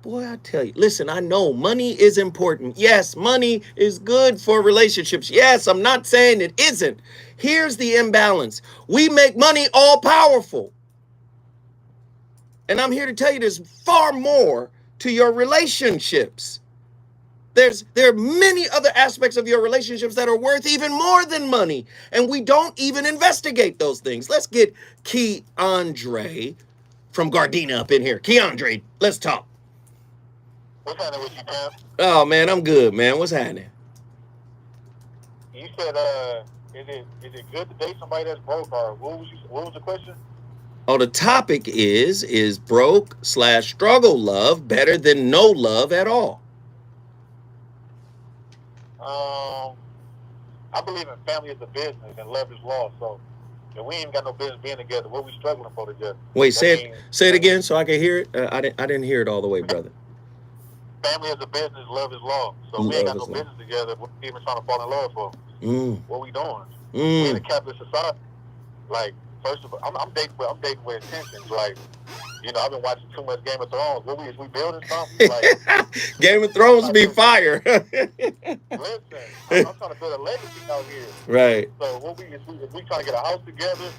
Boy, I tell you, listen, I know money is important. Yes, money is good for relationships. Yes, I'm not saying it isn't. Here's the imbalance. We make money all powerful. And I'm here to tell you there's far more to your relationships. There are many other aspects of your relationships that are worth even more than money. And we don't even investigate those things. Let's get Keandre from Gardena up in here. Keandre, let's talk. What's happening with you, Pam? Oh, man, I'm good, man. What's happening? You said, is it good to date somebody that's broke, or what was the question? Oh, the topic is broke/struggle love better than no love at all? I believe in family as a business and love is law. So if we ain't got no business being together, what we struggling for together? Wait, say it again so I can hear it. I didn't hear it all the way, brother. Family as a business, love is law. So we ain't got no business together. What we even trying to fall in love for? What we doing? We in a capitalist society. Like, first of all, I'm dating with intentions. Like, you know, I've been watching too much Game of Thrones. What is we building something? Like, Game of Thrones be fire. Listen, I'm trying to build a legacy out here. Right. So if we trying to get a house together,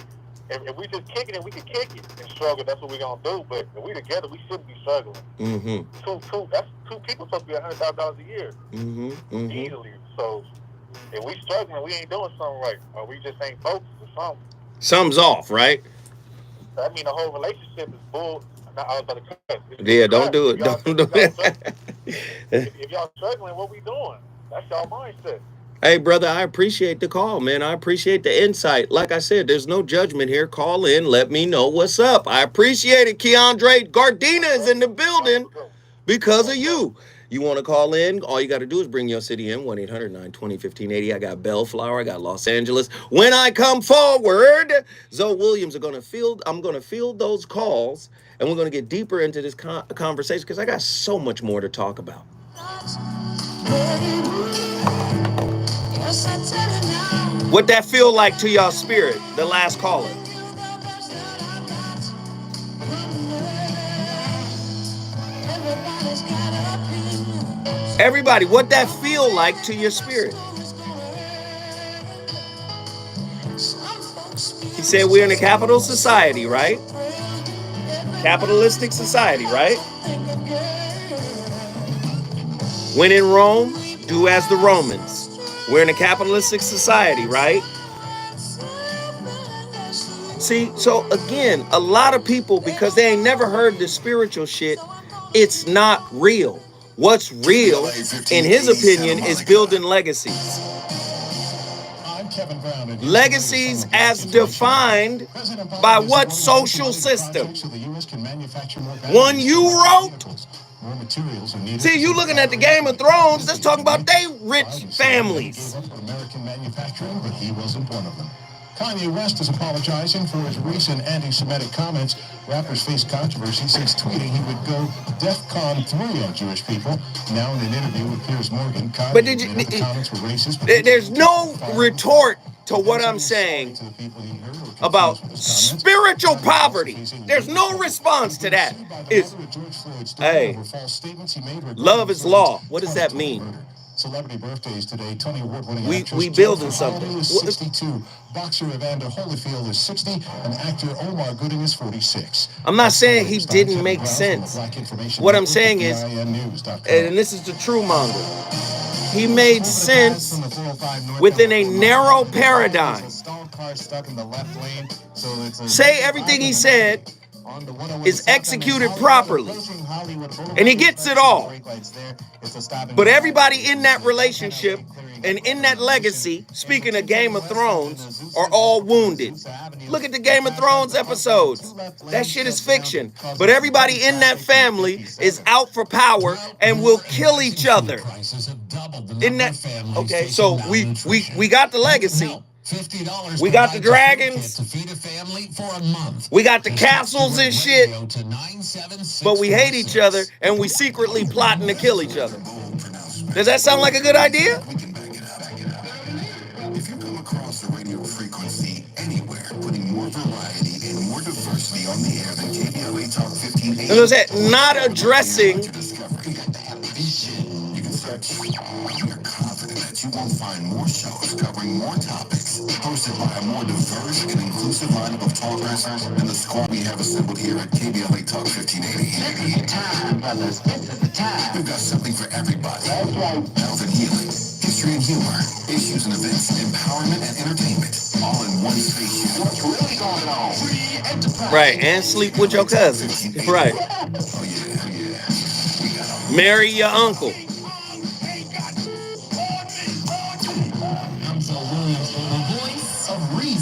if we just kicking it, we can kick it and struggle. That's what we gonna do. But if we together, we shouldn't be struggling. That's two people supposed to be $100,000 a year easily. So if we struggling, we ain't doing something right, or we just ain't focused or something. Something's off, right? I mean, the whole relationship is bull. I was about to cut. Yeah, don't do it. Don't do it. If y'all struggling, what we doing? That's y'all mindset. Hey, brother, I appreciate the call, man. I appreciate the insight. Like I said, there's no judgment here. Call in. Let me know what's up. I appreciate it. Keandre Gardena is in the building because of you. You want to call in? All you got to do is bring your city in, 1-800-920-1580. I got Bellflower. I got Los Angeles. When I come forward, Zoe Williams I'm going to field those calls, and we're going to get deeper into this conversation because I got so much more to talk about. What that feel like to y'all spirit? The last caller. Everybody, what that feel like to your spirit? He said we're in a capital society, right? Capitalistic society, right? When in Rome, do as the Romans. We're in a capitalistic society, right? See, so again, a lot of people, because they ain't never heard the spiritual shit, it's not real. What's real, in his opinion, is building legacies. Legacies as defined by what social system? One you wrote? See, you looking at the Game of Thrones, that's talking about they rich families. American manufacturing, but he wasn't one of them. Kanye West is apologizing for his recent anti-Semitic comments. Rappers face controversy since tweeting he would go DEFCON 3 on Jewish people. Now in an interview with Piers Morgan, Kanye admitted the comments were racist. There's no retort to what I'm saying about spiritual poverty. There's no response to that. It's, hey, love is law. What does that mean? Celebrity birthdays today. Tony Award-winning We actress building Jennifer Holiday something. is 62. Boxer Evander Holyfield is 60. And actor Omar Gooding is 46. I'm not saying he didn't make sense. What I'm saying is, and this is the true monger, he made sense within a narrow paradigm. Say everything he said is executed properly, and he gets it all. But everybody in that relationship and in that legacy, speaking of Game of Thrones, are all wounded. Look at the Game of Thrones episodes. That shit is fiction. But everybody in that family is out for power and will kill each other. In that, okay, so we got the legacy. We got the dragons. To feed a family for a month. We got the castles and shit. But we hate each other and we secretly plotting to kill each other. Does that sound like a good idea? If you come across the radio frequency anywhere, putting more variety and more diversity on the air than KBLA Talk 1580. And that not addressing. You can search. You're confident that you will find more shows covering more topics, hosted by a more diverse and inclusive lineup of talkers than the squad we have assembled here at KBLA Talk 1580. This is the time, brothers. This is the time. We've got something for everybody. That's right. Health and healing, history and humor, issues and events, empowerment and entertainment, all in one space. What's really going on? Free enterprise. Right, and sleep with your cousins. Right. Oh yeah. Marry your uncle.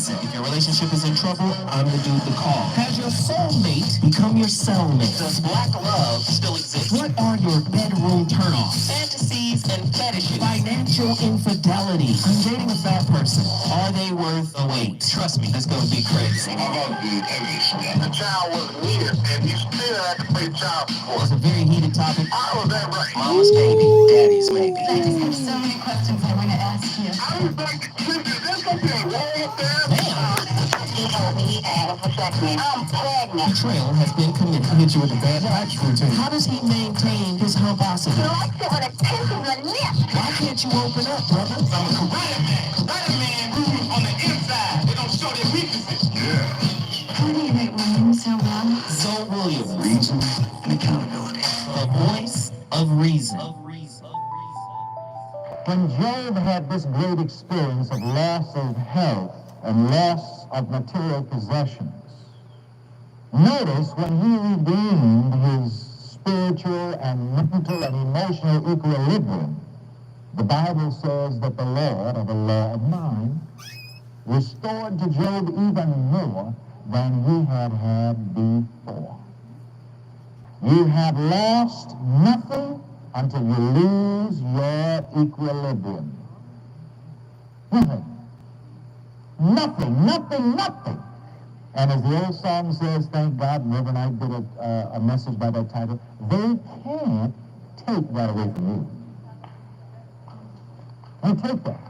If your relationship is in trouble, I'm the dude to call. Has your soulmate become your cellmate? Does black love still exist? What are your bedroom turnoffs? Fantasies and fetishes. Financial infidelity. I'm dating a fat person. Are they worth the wait? Trust me, this gonna be crazy. The child was needed, and you still have to pay child support. It's a very heated topic. How is that right? Mama's baby, daddy's maybe. I just have so many questions I want to ask you. I was like, there's gonna be a wall up there. He told me I had a vasectomy. I'm pregnant. Betrayal has been committed. I hit you with a bad patch routine. How does he maintain his humposity? He likes it when it pinches the lips. Why can't you open up, brother? I'm a karate man. Karate man moves on the inside. They don't show their weaknesses. Yeah. How do you make my name so well? Zoe Williams, Reason and accountability. the voice of reason. When Job had this great experience of loss of health and loss of material possessions, notice when he regained his spiritual and mental and emotional equilibrium, the Bible says that the Lord, or the law of mind, restored to Job even more than he had had before. You have lost nothing until you lose your equilibrium. Nothing. And as the old song says, thank God, Reverend Knight did a message by that title, they can't take that away from you. They take that.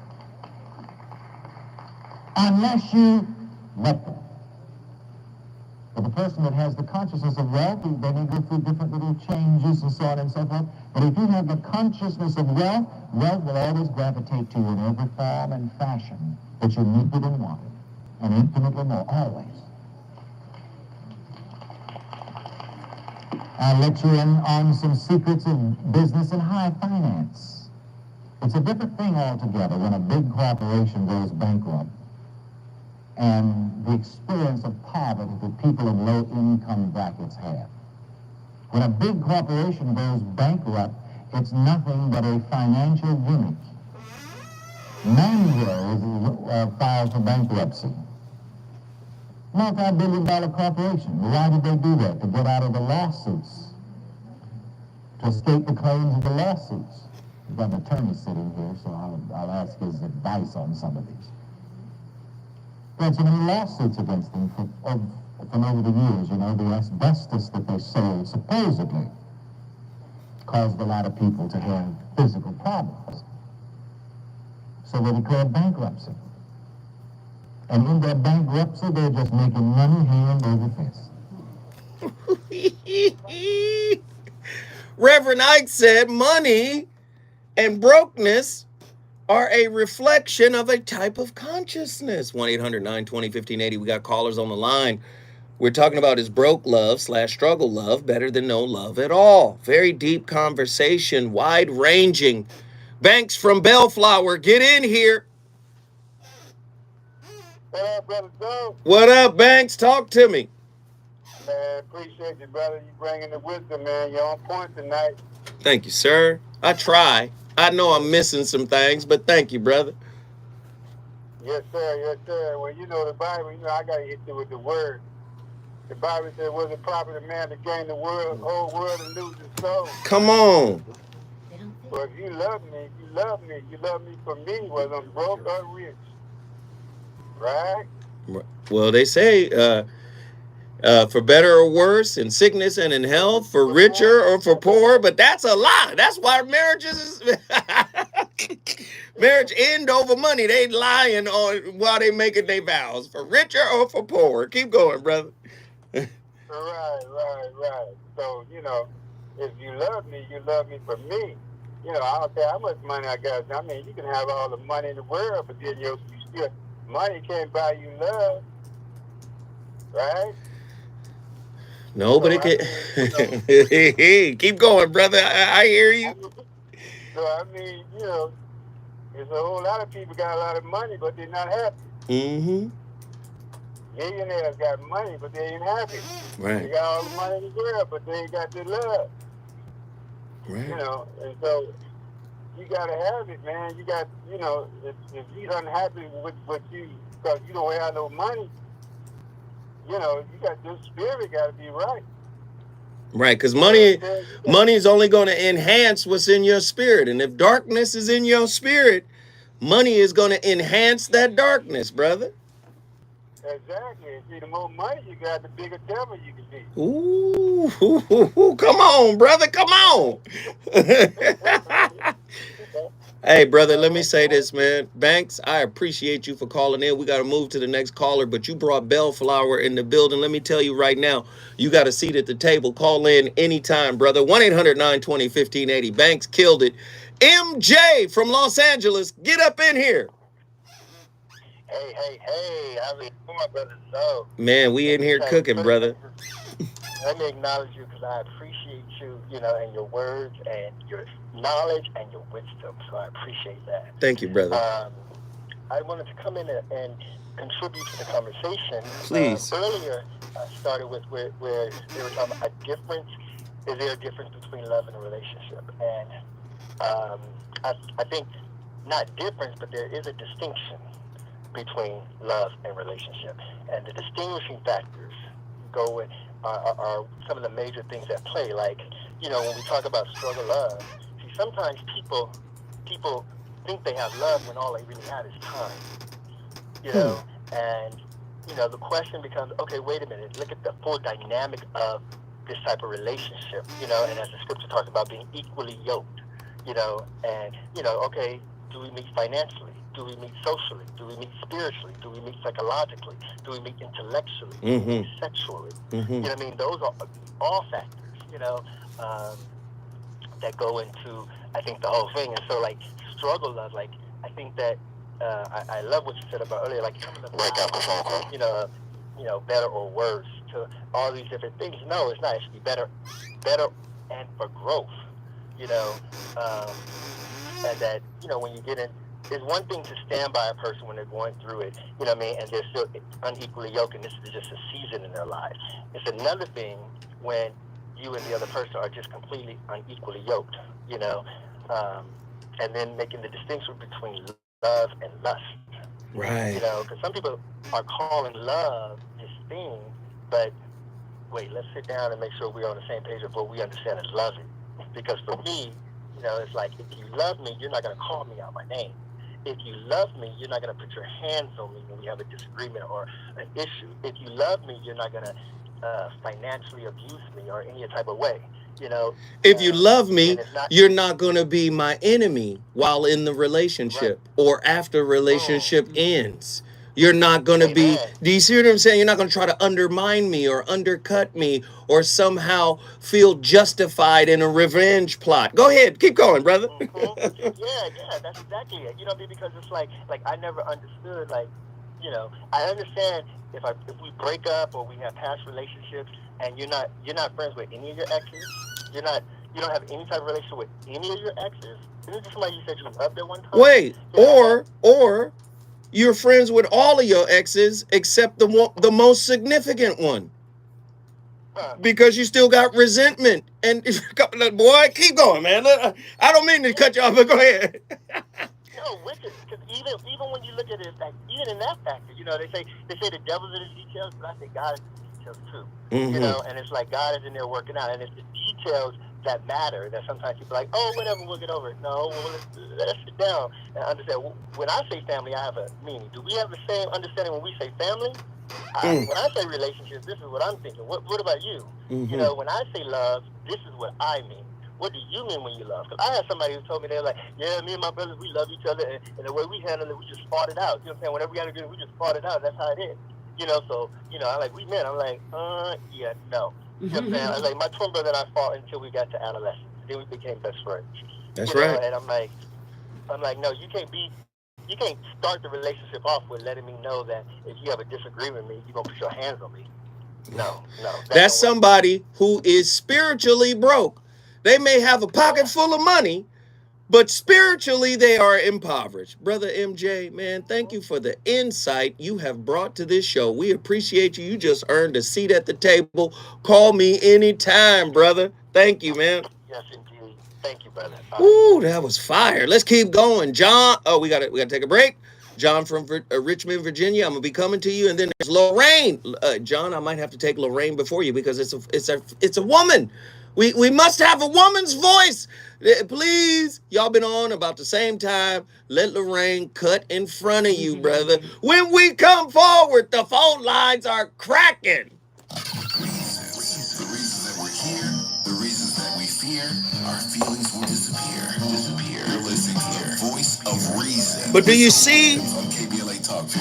Unless you let them. But the person that has the consciousness of wealth, they may go through different little changes and so on and so forth. But if you have the consciousness of wealth, wealth will always gravitate to you in every form and fashion that you needed and wanted. And infinitely more, always. I'll let you in on some secrets of business and high finance. It's a different thing altogether when a big corporation goes bankrupt and the experience of poverty that people in low-income brackets have. When a big corporation goes bankrupt, it's nothing but a financial gimmick. Mango filed for bankruptcy. Multi-billion-dollar corporation. Why did they do that? To get out of the lawsuits. To escape the claims of the lawsuits. We've got an attorney sitting here, so I'll ask his advice on some of these. There are so many lawsuits against them from over the years. You know, the asbestos that they sold supposedly caused a lot of people to have physical problems. So they declared bankruptcy. And in their bankruptcy, they're just making money hand over fist. Reverend Ike said money and brokenness are a reflection of a type of consciousness. 1-800-920-1580. We got callers on the line. We're talking about is broke love / struggle love better than no love at all? Very deep conversation, wide ranging. Banks from Bellflower, get in here. What up, brother Joe? What up, Banks? Talk to me. Man, appreciate you, brother. You bringing the wisdom, man. You're on point tonight. Thank you, sir. I try. I know I'm missing some things, but thank you, brother. Yes, sir. Yes, sir. Well, you know the Bible. You know I gotta hit you with the word. The Bible said, "Was it proper the man to gain the whole world and lose his soul?" Come on. Well, if you love me, you love me. You love me for me, whether I'm broke or rich. Right? Well, they say for better or worse, in sickness and in health, for richer or for poor, but that's a lie. That's why marriages marriage end over money. They lying on while they making their vows, for richer or for poor. Keep going, brother. Right. So, you know, if you love me for me. You know, I don't care how much money I got. I mean, you can have all the money in the world, but then you still, money can't buy you love. Right? No, but it can. Keep going, brother. I hear you. So, I mean, you know, there's a whole lot of people got a lot of money, but they're not happy. Mm-hmm. Millionaires got money, but they ain't happy. Right. They got all the money in the world, but they ain't got the love. Right. You know, and so you got to have it, man. You got, you know, if you're unhappy with you because you don't have no money, you know, you got your spirit got to be right. Right, because money is only going to enhance what's in your spirit. And if darkness is in your spirit, money is going to enhance that darkness, brother. Exactly. See, the more money you got, the bigger devil you can be. Ooh, come on, brother. Come on. Hey, brother, let me say this, man. Banks, I appreciate you for calling in. We got to move to the next caller, but you brought Bellflower in the building. Let me tell you right now, you got a seat at the table. Call in anytime, brother. 1-800-920-1580. Banks killed it. MJ from Los Angeles, get up in here. Hey, how's it going, brother? So, man, we in here cooking, brother. Let me acknowledge you because I appreciate you, you know, and your words and your knowledge and your wisdom. So I appreciate that. Thank you, brother. I wanted to come in and contribute to the conversation. Please. Earlier, I started with where they were talking about a difference. Is there a difference between love and a relationship? And I think not difference, but there is a distinction between love and relationship. And the distinguishing factors go with are some of the major things at play. Like, you know, when we talk about struggle love, see, sometimes people think they have love when all they really have is time. You know, and, you know, the question becomes, okay, wait a minute, look at the full dynamic of this type of relationship, you know, and as the scripture talks about being equally yoked, you know, and, you know, okay, do we meet financially? Do we meet socially? Do we meet spiritually? Do we meet psychologically? Do we meet intellectually? Do we meet sexually? You know what I mean? Those are all factors, you know, that go into, I think, the whole thing. And so, like, struggle love, like, I think that I love what you said about earlier, like, some of the, you know, better or worse to all these different things. No, it's not. It should be better and for growth, you know, and that, you know, when you get in, it's one thing to stand by a person when they're going through it, you know what I mean, and they're still unequally yoked, and this is just a season in their lives. It's another thing when you and the other person are just completely unequally yoked, you know, and then making the distinction between love and lust. Right. You know, because some people are calling love this thing, but wait, let's sit down and make sure we're on the same page of what we understand as loving. Because for me, you know, it's like, if you love me, you're not going to call me out my name. If you love me, you're not going to put your hands on me when we have a disagreement or an issue. If you love me, you're not going to financially abuse me or any type of way. You know, if you love me, you're not going to be my enemy while in the relationship or after relationship ends. You're not going to be, Amen. do you see what I'm saying? You're not going to try to undermine me or undercut me or somehow feel justified in a revenge plot. Go ahead. Keep going, brother. Yeah, that's exactly it. You know what I mean? Because it's like I never understood, like, you know, I understand if we break up or we have past relationships and you're not friends with any of your exes, you don't have any type of relationship with any of your exes. Isn't this somebody you said you loved at one time? Wait, or you're friends with all of your exes except the most significant one. Because you still got resentment. And boy, keep going, man. I don't mean to cut you off, but go ahead. No, wicked. Because even when you look at it, like even in that factor, you know, they say the devil's in the details, but I say God is in the details too. Mm-hmm. You know, and it's like God is in there working out, and it's the details that matter. That sometimes people are like, oh, whatever, we'll get over it. No, well, let's sit down and understand. When I say family, I have a meaning. Do we have the same understanding when we say family? When I say relationships, this is what I'm thinking. What about you? Mm-hmm. You know, when I say love, this is what I mean. What do you mean when you love? Because I had somebody who told me, they're like, yeah, me and my brothers, we love each other, and the way we handle it, we just fought it out. You know what I'm saying? Whatever we got to do, we just fought it out. That's how it is. You know, so, you know, I'm like, we met. I'm like, yeah, no. You know what I'm saying? I was like, my twin brother and I fought until we got to adolescence. Then we became best friends. That's you know? right. And I'm like, no, you can't start the relationship off with letting me know that if you have a disagreement with me, you're going to put your hands on me. No. That's somebody who is spiritually broke. They may have a pocket full of money, but spiritually they are impoverished. Brother MJ, man, thank you for the insight you have brought to this show. We appreciate you. You just earned a seat at the table. Call me anytime, brother. Thank you, man. Yes, indeed. Thank you, brother. Ooh, that was fire. Let's keep going. John, we got to take a break. John from Richmond, Virginia. I'm gonna be coming to you, and then there's Lorraine. John, I might have to take Lorraine before you because it's a woman. We must have a woman's voice. Please, y'all been on about the same time. Let Lorraine cut in front of you, brother. When we come forward, the phone lines are cracking. The reasons that we're here, the reasons that we fear, our feelings will disappear. You're listening to the voice of reason. But do you see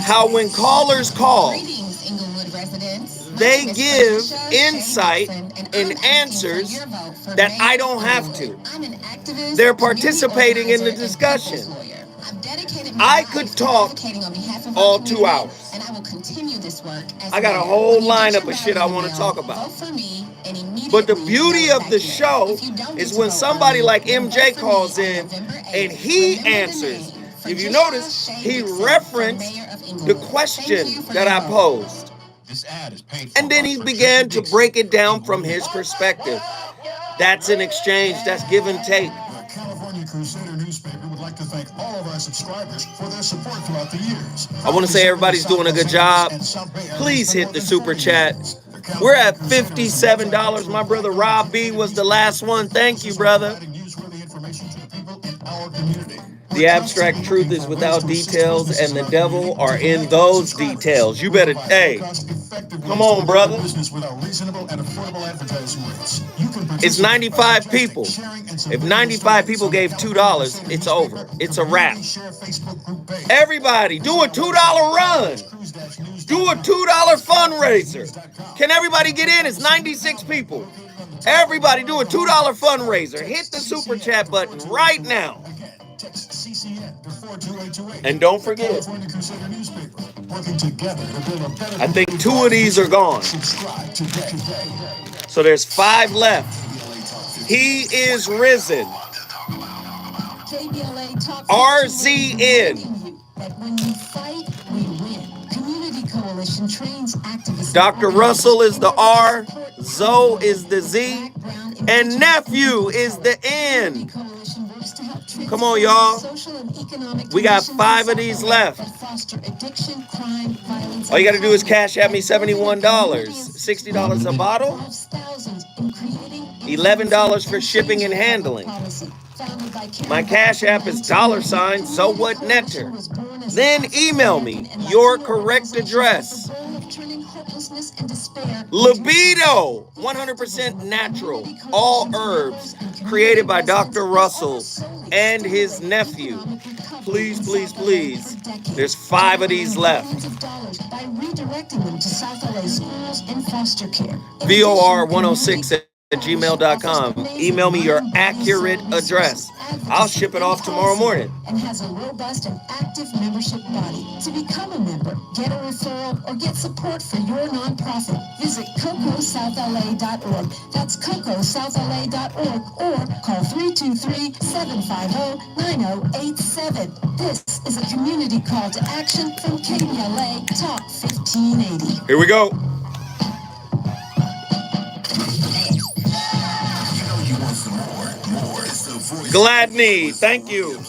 how when callers call, they give insight and answers that I don't have to. They're participating in the discussion. I could talk all 2 hours. I got a whole lineup of shit I want to talk about. But the beauty of the show is when somebody like MJ calls in and he answers. If you notice, he referenced the question that I posed. And then he began to break it down from his perspective. That's an exchange. That's give and take. The California Crusader newspaper would like to thank all of our subscribers for their support throughout the years. I want to say everybody's doing a good job. Please hit the super chat. We're at $57. My brother Rob B was the last one. Thank you, brother. The abstract truth is without details, and the devil are in those details. You better, hey, come on, brother. It's 95 people. If 95 people gave $2, it's over. It's a wrap. Everybody, do a $2 run. Do a $2 fundraiser. Can everybody get in? It's 96 people. Everybody do a $2 fundraiser. Hit the super chat button right now. And don't forget, I think 2 of these are gone. So there's 5 left. He is risen. RZN. Dr. Russell is the R, Zoe is the Z, and nephew is the N. Come on, y'all. We got 5 of these left. All you got to do is cash at me $71. $60 a bottle. $11 for shipping and handling. My cash app is $ so what nectar. Then email me your correct address hopelessness and despair. Libido, 100% natural, all herbs, created by Dr. Russell and his nephew. Please, please, please. There's 5 of these left. By redirecting them to South LA schools and foster care. VOR106@gmail.com. Email me your accurate address. I'll ship it off tomorrow morning. And has a robust and active membership body. To become a member, get a referral, or get support for your nonprofit, visit CocoSouthLA.org. That's CocoSouthLA.org, or call 323-750-9087. This is a community call to action from KBLA Talk 1580. Here we go. Gladney, thank you.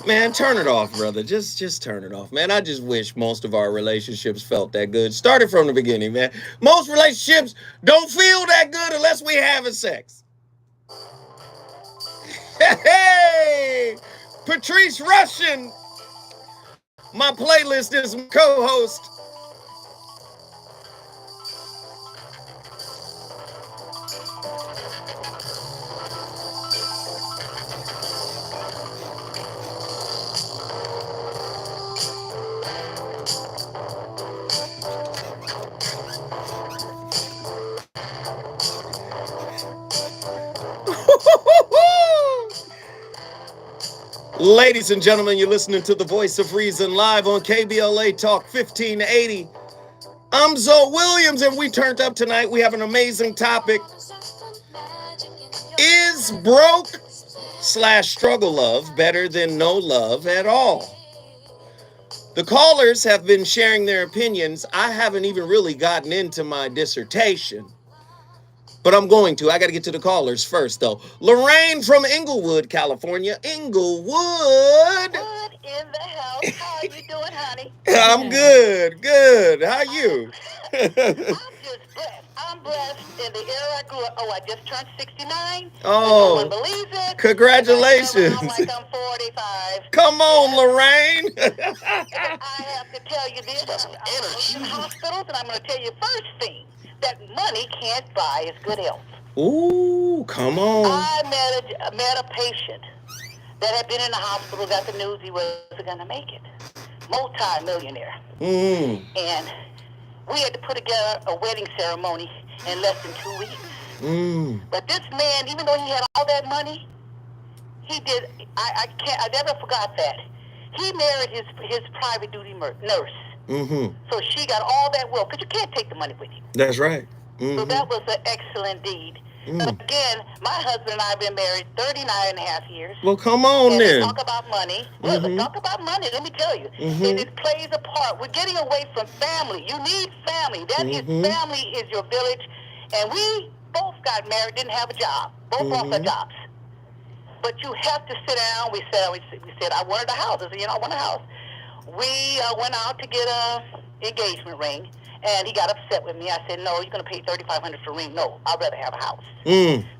Man, turn it off, brother. Just turn it off, man. I just wish most of our relationships felt that good. Started from the beginning, man. Most relationships don't feel that good unless we having sex. Hey, Patrice Russian, my playlist is co-host. Ladies and gentlemen, you're listening to The Voice of Reason live on KBLA Talk 1580. I'm Zoe Williams, and we turned up tonight. We have an amazing topic. Is broke/struggle love better than no love at all? The callers have been sharing their opinions. I haven't even really gotten into my dissertation, but I'm going to. I got to get to the callers first, though. Lorraine from Inglewood, California. Inglewood. Good in the house. How are you doing, honey? I'm good. Good. How are you? I'm just blessed. I'm blessed in the era I grew up. Oh, I just turned 69. Oh, no one believes it. congratulations. I'm like I'm 45. Come on, Lorraine. I have to tell you this. I'm in hospitals, and I'm going to tell you first thing, that money can't buy is good health. Ooh, come on. I met a patient that had been in the hospital, got the news he wasn't going to make it. Multi-millionaire. And we had to put together a wedding ceremony in less than 2 weeks. But this man, even though he had all that money, he did, I never forgot that. He married his private duty nurse. So she got all that wealth, because you can't take the money with you. That's right. So that was an excellent deed. But again, my husband and I have been married 39 and a half years. Well, come on and then. Talk about money. Well, talk about money, let me tell you. And it plays a part. We're getting away from family. You need family. That is family is your village. And we both got married, didn't have a job. Both lost our jobs. But you have to sit down. We said, I wanted a house. I said, I want a house. We went out to get an engagement ring. And he got upset with me. I said, no, you're going to pay $3,500 for a ring. No, I'd rather have a house.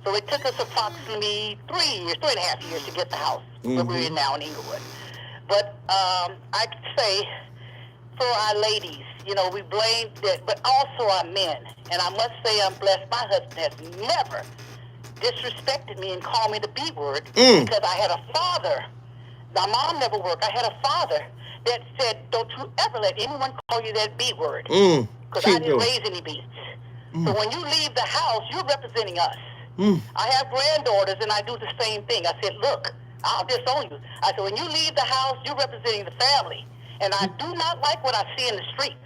So it took us approximately 3.5 years to get the house where we're in now in Inglewood. But I could say for our ladies, we blame that, but also our men. And I must say I'm blessed. My husband has never disrespected me and called me the B word because I had a father. My mom never worked. I had a father that said, don't you ever let anyone call you that B word. Because I didn't raise any beats. So when you leave the house, you're representing us. I have granddaughters, and I do the same thing. I said, look, I'll disown you. I said, when you leave the house, you're representing the family. And I do not like what I see in the streets.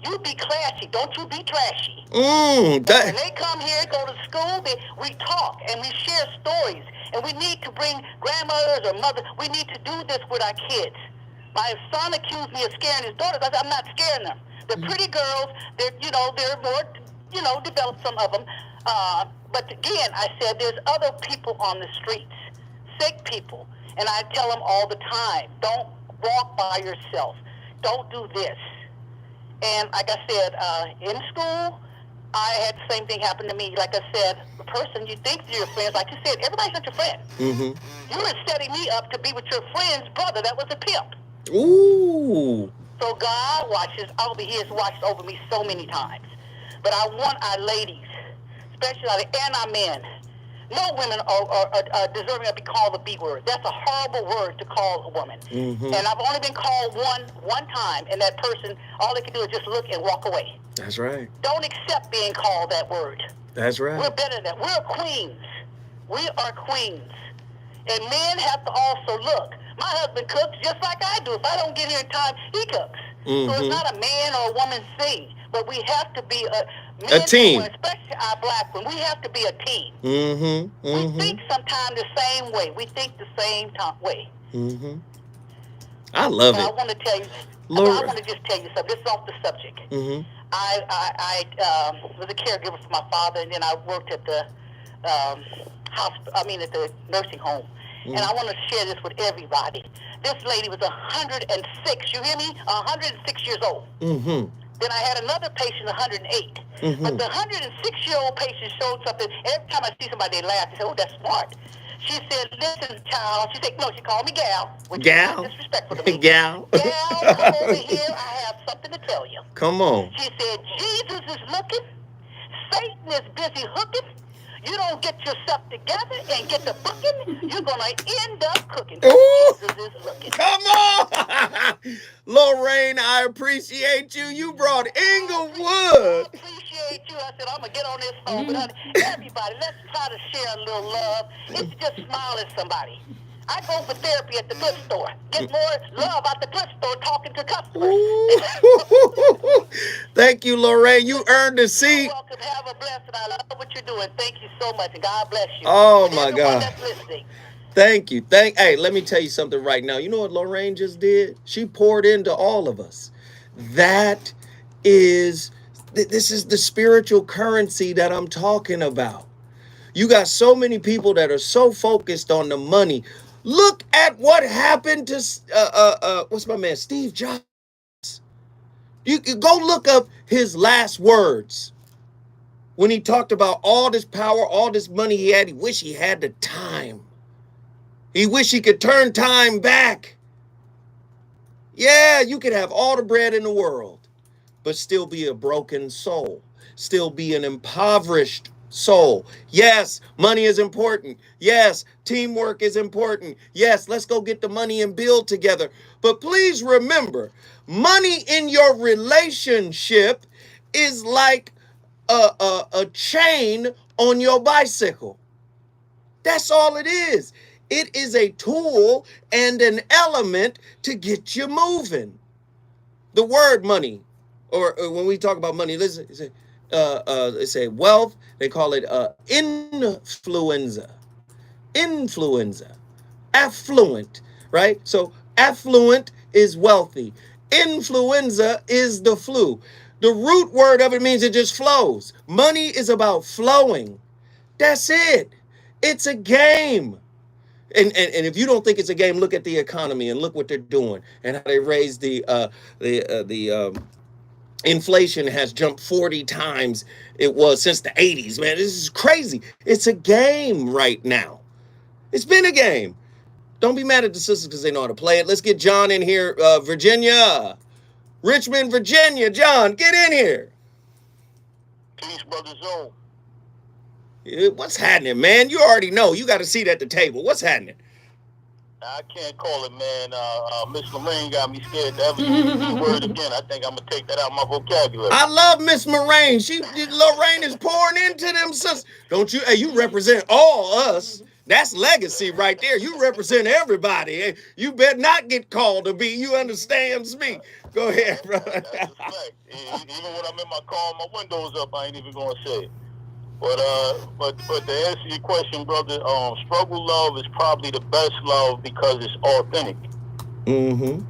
You be classy. Don't you be trashy. When they come here, go to school, we talk and we share stories. And we need to bring grandmothers or mothers. We need to do this with our kids. My son accused me of scaring his daughters. I said, I'm not scaring them. They're pretty girls. They're more, developed, some of them. But again, I said, there's other people on the streets, sick people. And I tell them all the time, don't walk by yourself. Don't do this. And like I said, in school, I had the same thing happen to me. Like I said, the person you think you're your friends, like you said, everybody's not your friend. You were setting me up to be with your friend's brother that was a pimp. Ooh. So God watches over me. He has watched over me so many times. But I want our ladies, especially and our men. No women are deserving of being called the B word. That's a horrible word to call a woman. And I've only been called one time, and that person, all they can do is just look and walk away. That's right. Don't accept being called that word. That's right. We're better than that. We're queens. We are queens. And men have to also look. My husband cooks just like I do. If I don't get here in time, he cooks. So it's not a man or a woman thing. But we have to be a team. Especially our black women. We have to be a team. We think sometimes the same way. We think the same way. I love it. I want to tell you. I want to just tell you something. This is off the subject. I was a caregiver for my father, and then I worked at the at the nursing home. And I want to share this with everybody. This lady was 106. You hear me? 106 years old. Then I had another patient, 108. But the 106-year-old patient showed something. Every time I see somebody, they laugh. They say, oh, that's smart. She said, listen, child. She said, no, she called me gal. Which gal? is disrespectful to me. Gal. Gal, come over here. I have something to tell you. Come on. She said, Jesus is looking. Satan is busy hooking. You don't get yourself together and get the booking, you're going to end up cooking. Jesus is looking. Come on. Lorraine, I appreciate you. You brought Inglewood. I appreciate you. I said, I'm going to get on this phone. But honey, everybody, let's try to share a little love. It's just smile at somebody. I go for therapy at the good store. Get more love out the good store talking to customers. Thank you, Lorraine. You earned a seat. You're welcome. Have a blessing. I love what you're doing. Thank you so much, and God bless you. Oh, my God. That's listening. Thank you. Hey, let me tell you something right now. You know what Lorraine just did? She poured into all of us. This is the spiritual currency that I'm talking about. You got so many people that are so focused on the money. Look at what happened to what's my man, Steve Jobs. You can go look up his last words when he talked about all this power, all this money he had. He wished he had the time. He wished he could turn time back. Yeah, you could have all the bread in the world, but still be a broken soul, still be an impoverished soul. Yes, money is important. Yes, teamwork is important. Yes, let's go get the money and build together. But please remember, money in your relationship is like a chain on your bicycle. That's all it is. It is a tool and an element to get you moving. The word money, or when we talk about money, listen, they say wealth, they call it influenza, affluent, right? So affluent is wealthy. Influenza is the flu. The root word of it means it just flows. Money is about flowing. That's it. It's a game. And if you don't think it's a game, look at the economy and look what they're doing and how they raised the inflation has jumped 40 times it was since the 80s, man. This is crazy. It's a game right now. It's been a game. Don't be mad at the sisters because they know how to play it. Let's get John in here. Virginia. Richmond, Virginia. John, get in here. Peace, Brother Zone. What's happening, man? You already know. You got a seat at the table. What's happening? I can't call it, man. Miss Lorraine got me scared to ever use the word again. I think I'm gonna take that out of my vocabulary. I love Miss Lorraine. Lorraine is pouring into them sisters. Don't you? Hey, you represent all us. That's legacy right there. You represent everybody. You better not get called to be. You understands me? Go ahead, brother. That's a fact. Even when I'm in my car, my windows up, I ain't even gonna say it. But to answer your question, brother, struggle love is probably the best love because it's authentic. Mm-hmm.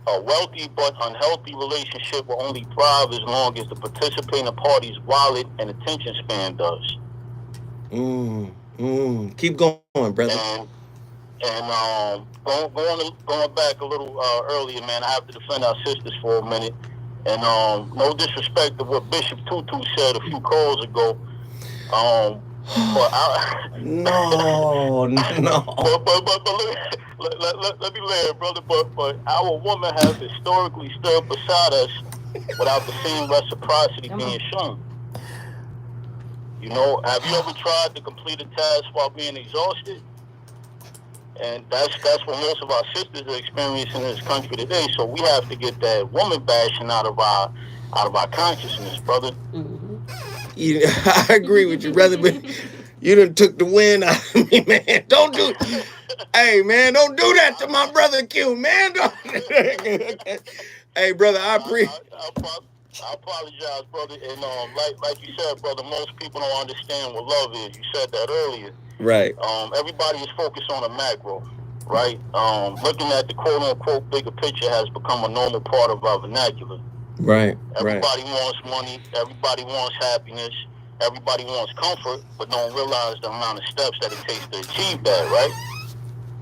A wealthy but unhealthy relationship will only thrive as long as the participating party's wallet and attention span does. Keep going, brother. And going back a little earlier, man, I have to defend our sisters for a minute. And no disrespect to what Bishop Tutu said a few calls ago. No. But let me lay it, brother. But our woman has historically stood beside us without the same reciprocity being shown. You know, have you ever tried to complete a task while being exhausted? And that's what most of our sisters are experiencing in this country today. So we have to get that woman bashing out of our consciousness, brother. Mm-hmm. I agree with you, brother, but you done took the wind out of me, man. Don't do Hey, man, don't do that to my brother Q, man. Hey, brother, I apologize, brother. And like you said, brother, most people don't understand what love is. You said that earlier. Right. Everybody is focused on the macro, right? Looking at the quote unquote bigger picture has become a normal part of our vernacular. Right. Everybody wants money. Everybody wants happiness. Everybody wants comfort, but don't realize the amount of steps that it takes to achieve that, right?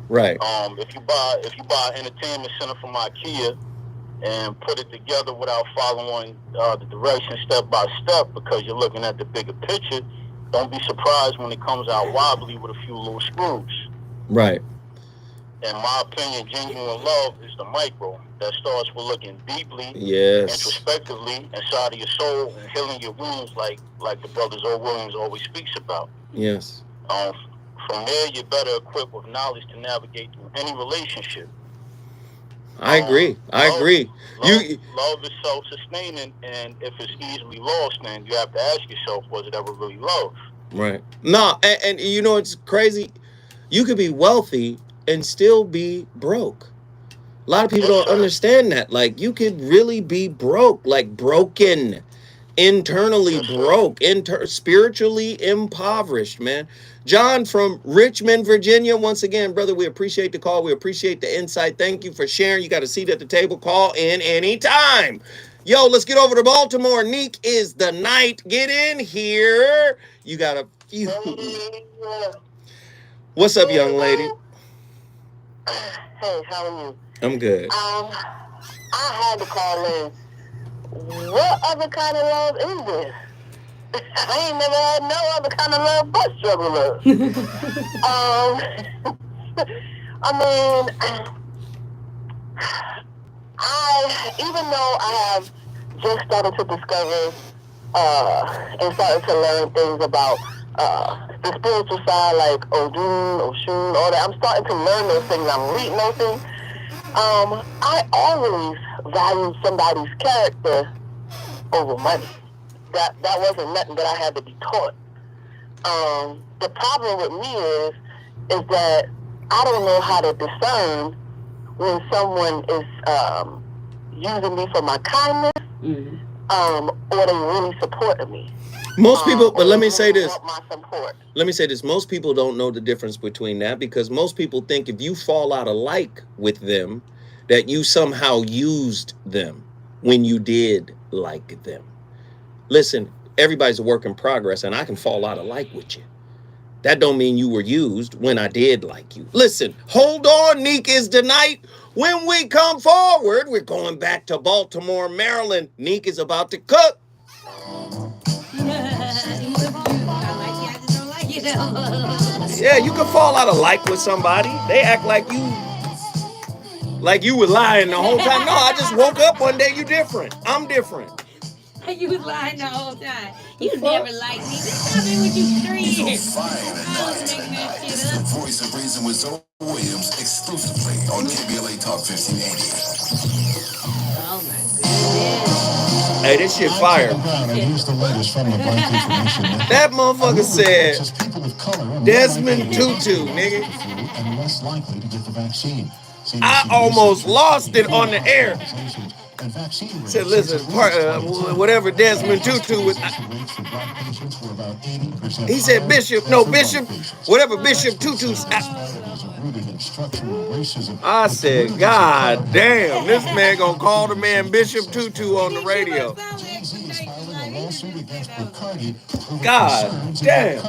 Right. If you buy an entertainment center from IKEA and put it together without following the direction step by step because you're looking at the bigger picture, don't be surprised when it comes out wobbly with a few little screws. Right. In my opinion, genuine love is the micro that starts with looking deeply, introspectively inside of your soul and healing your wounds, like the brothers O. Williams always speaks about. Yes. From there, you're better equipped with knowledge to navigate through any relationship. I agree. Love is self-sustaining, and if it's easily lost, then you have to ask yourself, was it ever really love? Right. No, and you know, it's crazy. You could be wealthy and still be broke. A lot of people don't understand that. Like, you could really be broke, like broken, internally broke, spiritually impoverished, man. John from Richmond, Virginia. Once again, brother, we appreciate the call. We appreciate the insight. Thank you for sharing. You got a seat at the table. Call in anytime. Yo, let's get over to Baltimore. Neek is the night. Get in here. You got a few. What's up, young lady? Hey, how are you? I'm good. I had to call in. What other kind of love is this? I ain't never had no other kind of love but struggle love. I mean, even though I have just started to discover and started to learn things about the spiritual side, like Odun, Oshun, all that, I'm starting to learn those things. I'm reading those things. I always valued somebody's character over money. That wasn't nothing that I had to be taught. The problem with me is that I don't know how to discern when someone is using me for my kindness, or they really supporting me. Most people, but let me say this. Most people don't know the difference between that, because most people think if you fall out of like with them, that you somehow used them when you did like them. Listen, everybody's a work in progress, and I can fall out of like with you. That don't mean you were used when I did like you. Listen, hold on, Neek is the night. When we come forward, we're going back to Baltimore, Maryland. Neek is about to cook. Yeah, you can fall out of like with somebody. They act like you were lying the whole time. No, I just woke up one day. You different. I'm different. You was lying the whole time. You never liked me. Tell me what you screamed. I was making that shit up. Williams exclusively on KBLA Talk 1580. Oh my goodness. Hey, this shit fire. And here's the latest from the Black Information Network. That motherfucker said Says people of color are more Desmond likely to get Tutu, the nigga. flu and less likely to get the vaccine. I almost lost it on the air. Said, listen, whatever Desmond Tutu was. He said Bishop, no Bishop, whatever Bishop Tutu's. I said, God damn, this man gonna call the man Bishop Tutu on the radio. God damn.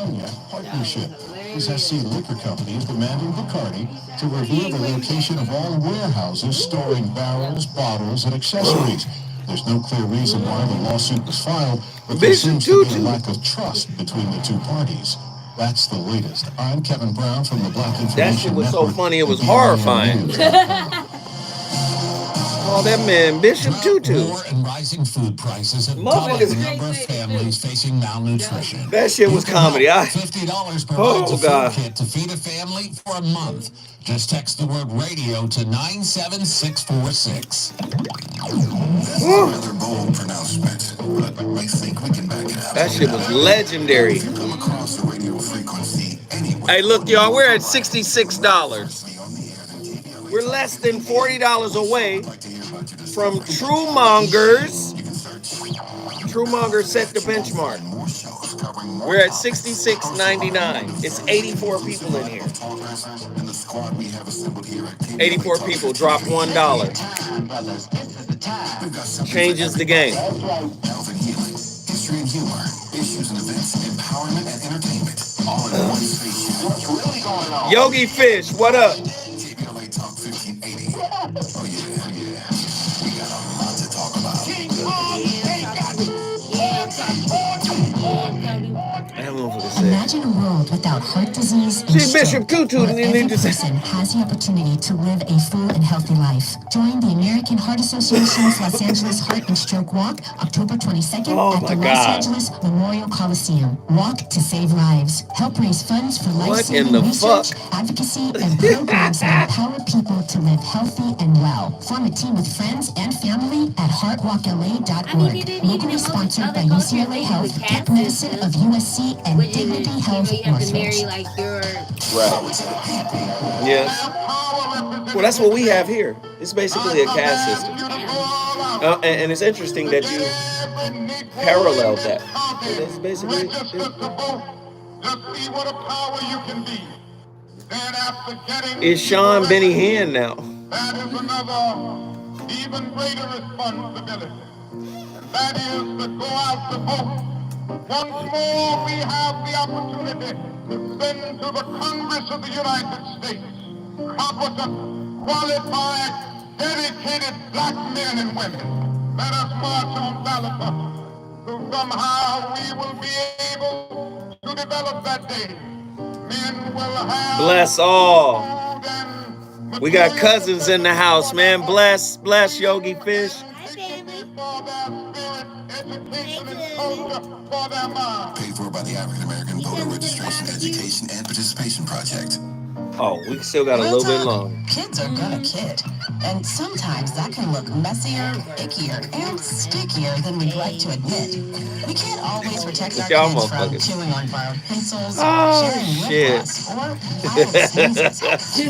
This SC Liquor Company is demanding Bacardi to reveal the location of all warehouses storing barrels, bottles, and accessories. There's no clear reason why the lawsuit was filed, but there seems to be a lack of trust between the two parties. That's the latest. I'm Kevin Brown from the Black Information Network. That shit was so funny, it was horrifying. Oh, that man, Bishop Tutu. War and rising food prices have Motherfuckers. the number of families facing malnutrition. That shit was comedy. $50 provides a food kit to feed a family for a month. Just text the word radio to 97646. Another bold pronouncement, but I think we can back it up. That shit was legendary. Come across the radio frequency anyway. Hey, look, y'all, we're at $66. We're less than $40 away from True Mongers. True Mongers set the benchmark. We're at $66.99. It's 84 people in here. 84 people. Drop $1. Changes the game. Health and healing, history and humor, issues and events, empowerment and entertainment. All in one station. What's really going on? Yogi Fish, what up? KBLA Talk 1580. Oh yeah. We got a lot to talk about. Imagine a world without heart disease and See, Bishop Tutu every person has the opportunity to live a full and healthy life. Join the American Heart Association's Los Angeles Heart and Stroke Walk, October 22nd at the Los Angeles Memorial Coliseum. Walk to save lives. Help raise funds for life-saving research, advocacy, and programs that empower people to live healthy and well. Form a team with friends and family at heartwalkla.org. Locally sponsored by UCLA Health, Tech Medicine of USC, and Dignity Health Northridge. Like your Right. Yes. Well, that's what we have here. It's basically a caste system. And it's interesting that you paralleled that. It's basically. It's Sean Benny Hinn now. That is another even greater responsibility. And that is to go out to vote. Once more, we have the opportunity to send to the Congress of the United States competent, qualified, dedicated black men and women. Let us march on ballot boxes. So somehow we will be able to develop that day. Men will have Bless all. We got cousins in the house, man. Bless Yogi Fish. Paid for by the African American Voter Registration, Education, and Participation Project. Oh, we still got a little bit longer. Kids are gonna kid. And sometimes that can look messier, ickier, and stickier than we'd like to admit. We can't always protect our kids from chewing on borrowed pencils, sharing lip gloss, or violent sneezes.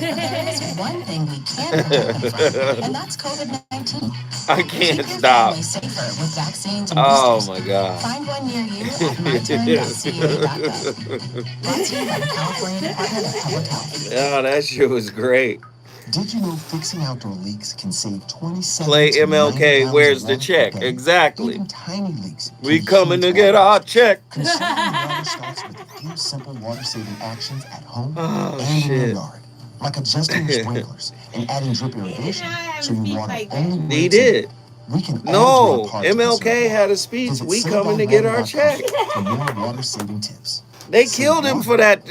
There is one thing we can protect them from, and that's COVID-19. I can't stop. Safer with vaccines and Oh my God. Find one near you at myturn.ca.gov. Brought to you by the California Department of Public Health. Oh, that shit was great. Did you know fixing outdoor leaks can save 27 Play to MLK, 90 where's the gallons check? per day? Exactly. Even tiny leaks. We coming to get our check. Conserving water starts with a few simple water-saving actions at home and in your shit. yard, like adjusting your sprinklers and adding drip irrigation so you water only where He it's needed. did. We can all do No, our part to MLK conserve had a speech. Visit We coming to get our check. for more water-saving tips. They killed him for that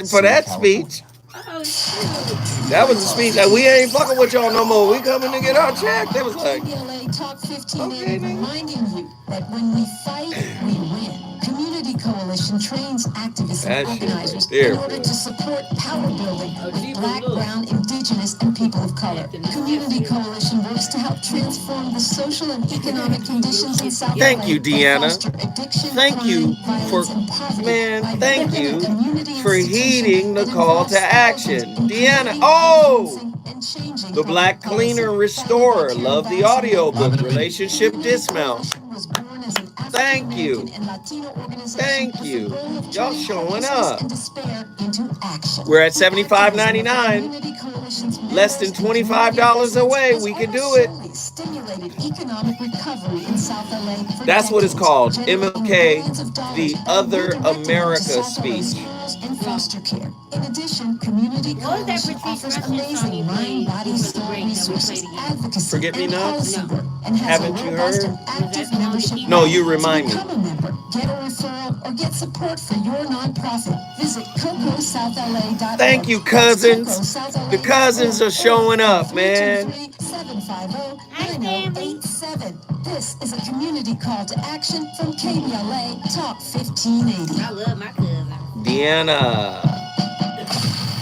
speech. Oh shoot. That was the speech. Like, we ain't fucking with y'all no more. We coming to get our check. They was like, KBLA Talk 1580 reminding you that when we fight, we win. Community Coalition trains activists That and shit organizers right there, in order boy. to support power building with Black, Brown, Indigenous, and people of color. Community Coalition works to help transform the social and economic conditions in South Thank LA you, that Deanna. foster addiction, Thank you crime, for, violence, and poverty man, by thank building a you community for institution heeding the that call to involves thousands action. in Deanna, creating, oh! enhancing, and changing The public Black policy. Cleaner Founded by Restorer. Karen Love the Bass and audio Lynn book. Whitney, Relationship Community Dismount. Coalition was born as an Thank African you. American and Latino organization Thank with you. the goal of Y'all turning showing hopelessness up. and despair into action. We're at The activism of the $75.99. Community Coalition's Less than members and community $25 residents away. has We could almost do it. solely stimulated economic recovery in South LA for That's what it's decades, called. generating MLK, billions of dollars the that Other redirected into America South LA's speech. schools and foster care. In addition, Community What was that Coalition Patrice offers Rushen song amazing you played mind-body before the soul break that we resources, played again? advocacy, Forget Me and Nots? policy No. work, and has Haven't a you robust heard? and active membership No, you program. remind me. To become a member, get a referral, or get support for your nonprofit, visit CocoSouthLA.org. Thank you, That's cousins. CocoSouthLA.org, The cousins are showing up, man. 323-750-9087. This is a community call to action from KBLA Talk 1580. I love my cousin. Deanna.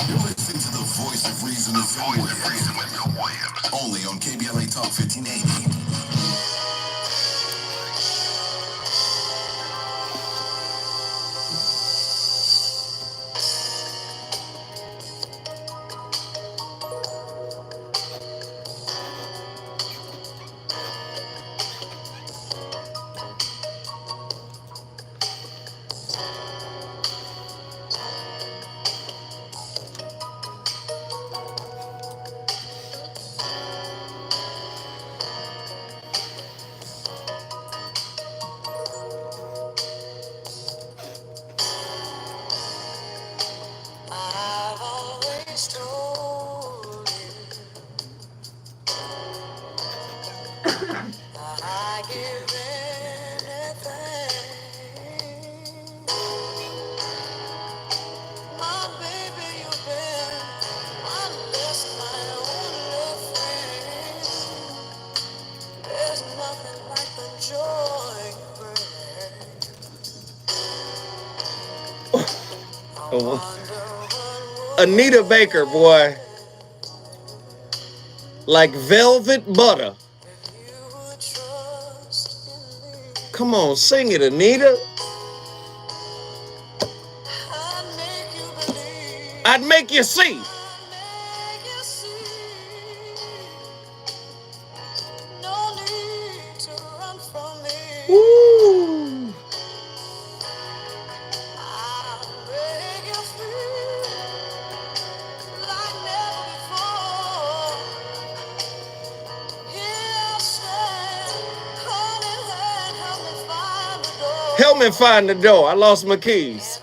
You're listening to the voice of reason with Phil Williams. Only on KBLA Talk 1580. I've always told you I give anything. My baby, you've been my best, my only friend. There's nothing like the joy you bring. Oh. Anita Baker, boy. Like velvet butter. Come on, sing it, Anita. I'd make you see. Woo. Help me find the door. I lost my keys.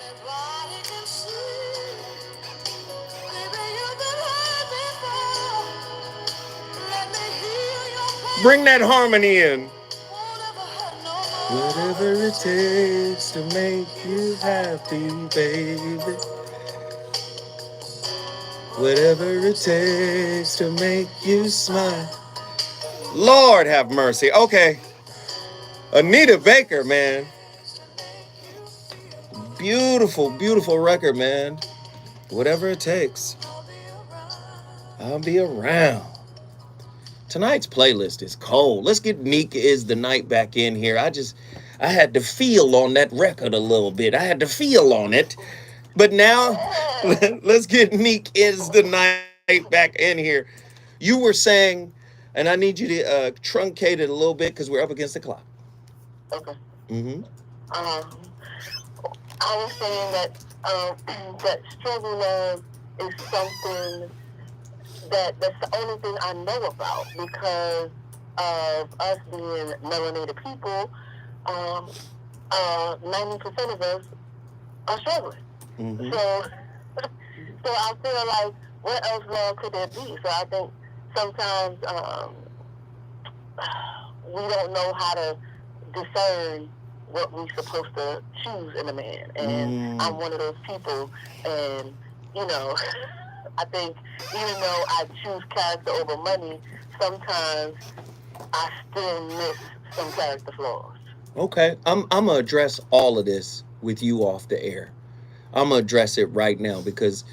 Bring that harmony in. Whatever it takes to make you happy, baby. Whatever it takes to make you smile. Lord have mercy. Okay. Anita Baker, man. Beautiful, beautiful record, man. Whatever it takes. I'll be around. Tonight's playlist is cold. Let's get Neek Is the Night back in here. I had to feel on that record a little bit. I had to feel on it. But now, let's get Neek Is the Night back in here. You were saying, and I need you to truncate it a little bit because we're up against the clock. Okay. Mm-hmm. I was saying that that struggle love is something that's the only thing I know about because of us being melanated people. 90% of us are struggling. Mm-hmm. So I feel like what else love could there be? So I think sometimes we don't know how to discern what we're supposed to choose in a man. And I'm one of those people. And, you know, I think even though I choose character over money, sometimes I still miss some character flaws. Okay, I'm gonna address all of this with you off the air. I'm gonna address it right now because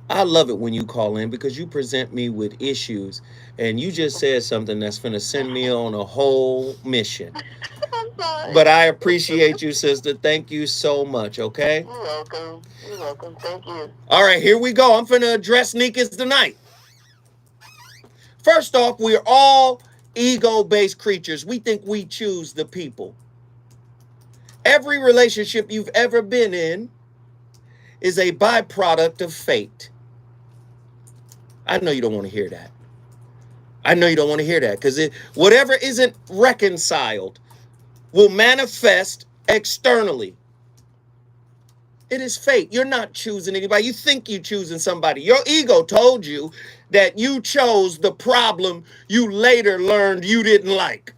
I love it when you call in because you present me with issues and you just said something that's gonna send me on a whole mission. I'm sorry. But I appreciate you, sister. Thank you so much, okay? You're welcome. You're welcome. Thank you. All right, here we go. I'm finna address Nikas tonight. First off, we're all ego-based creatures. We think we choose the people. Every relationship you've ever been in is a byproduct of fate. I know you don't want to hear that. I know you don't want to hear that because whatever isn't reconciled will manifest externally. It is fate. You're not choosing anybody. You think you're choosing somebody. Your ego told you that you chose the problem you later learned you didn't like.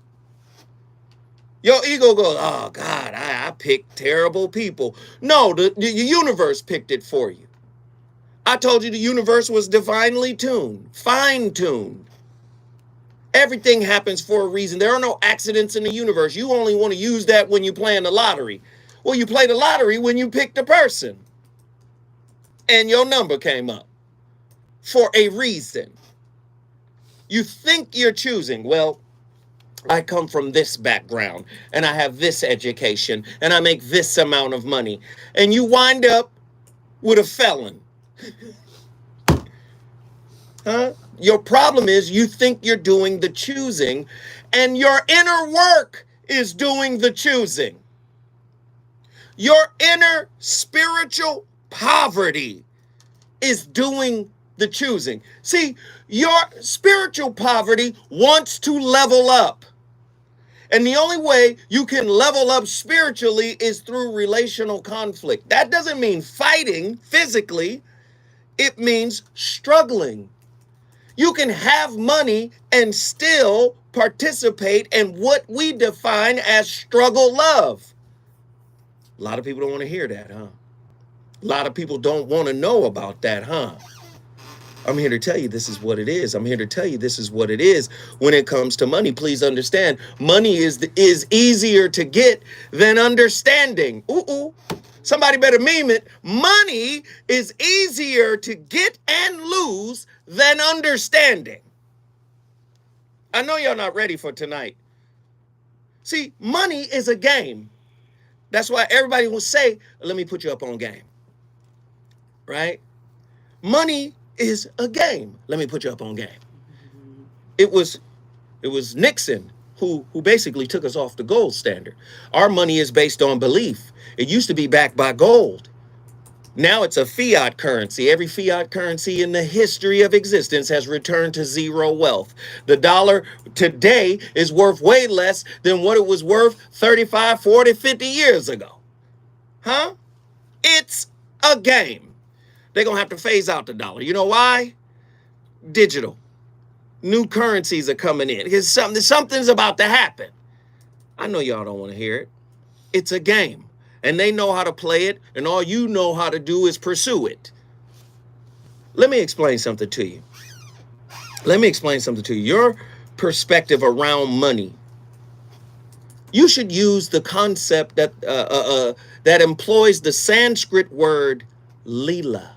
Your ego goes, oh, God, I picked terrible people. No, the universe picked it for you. I told you the universe was divinely tuned, fine-tuned. Everything happens for a reason. There are no accidents in the universe. You only want to use that when you're playing the lottery. Well, you play the lottery when you picked a person. And your number came up for a reason. You think you're choosing. Well, I come from this background and I have this education and I make this amount of money. And you wind up with a felon. Huh? Your problem is you think you're doing the choosing and your inner work is doing the choosing. Your inner spiritual poverty is doing the choosing. See, your spiritual poverty wants to level up. And the only way you can level up spiritually is through relational conflict. That doesn't mean fighting physically. It means struggling. You can have money and still participate in what we define as struggle love. A lot of people don't want to hear that, huh? A lot of people don't want to know about that, huh? I'm here to tell you this is what it is. I'm here to tell you this is what it is when it comes to money. Please understand, money is easier to get than understanding. Somebody better meme it. Money is easier to get and lose than understanding. I know y'all not ready for tonight. See, money is a game. That's why everybody will say, let me put you up on game. Right? Money is a game. Let me put you up on game. It was Nixon who basically took us off the gold standard. Our money is based on belief. It used to be backed by gold. Now it's a fiat currency. Every fiat currency in the history of existence has returned to zero wealth. The dollar today is worth way less than what it was worth 35, 40, 50 years ago. Huh? It's a game. They're going to have to phase out the dollar. You know why? Digital. New currencies are coming in. Because something's about to happen. I know y'all don't want to hear it. It's a game. And they know how to play it, and all you know how to do is pursue it. Let me explain something to you. Your perspective around money. You should use the concept that employs the Sanskrit word lila.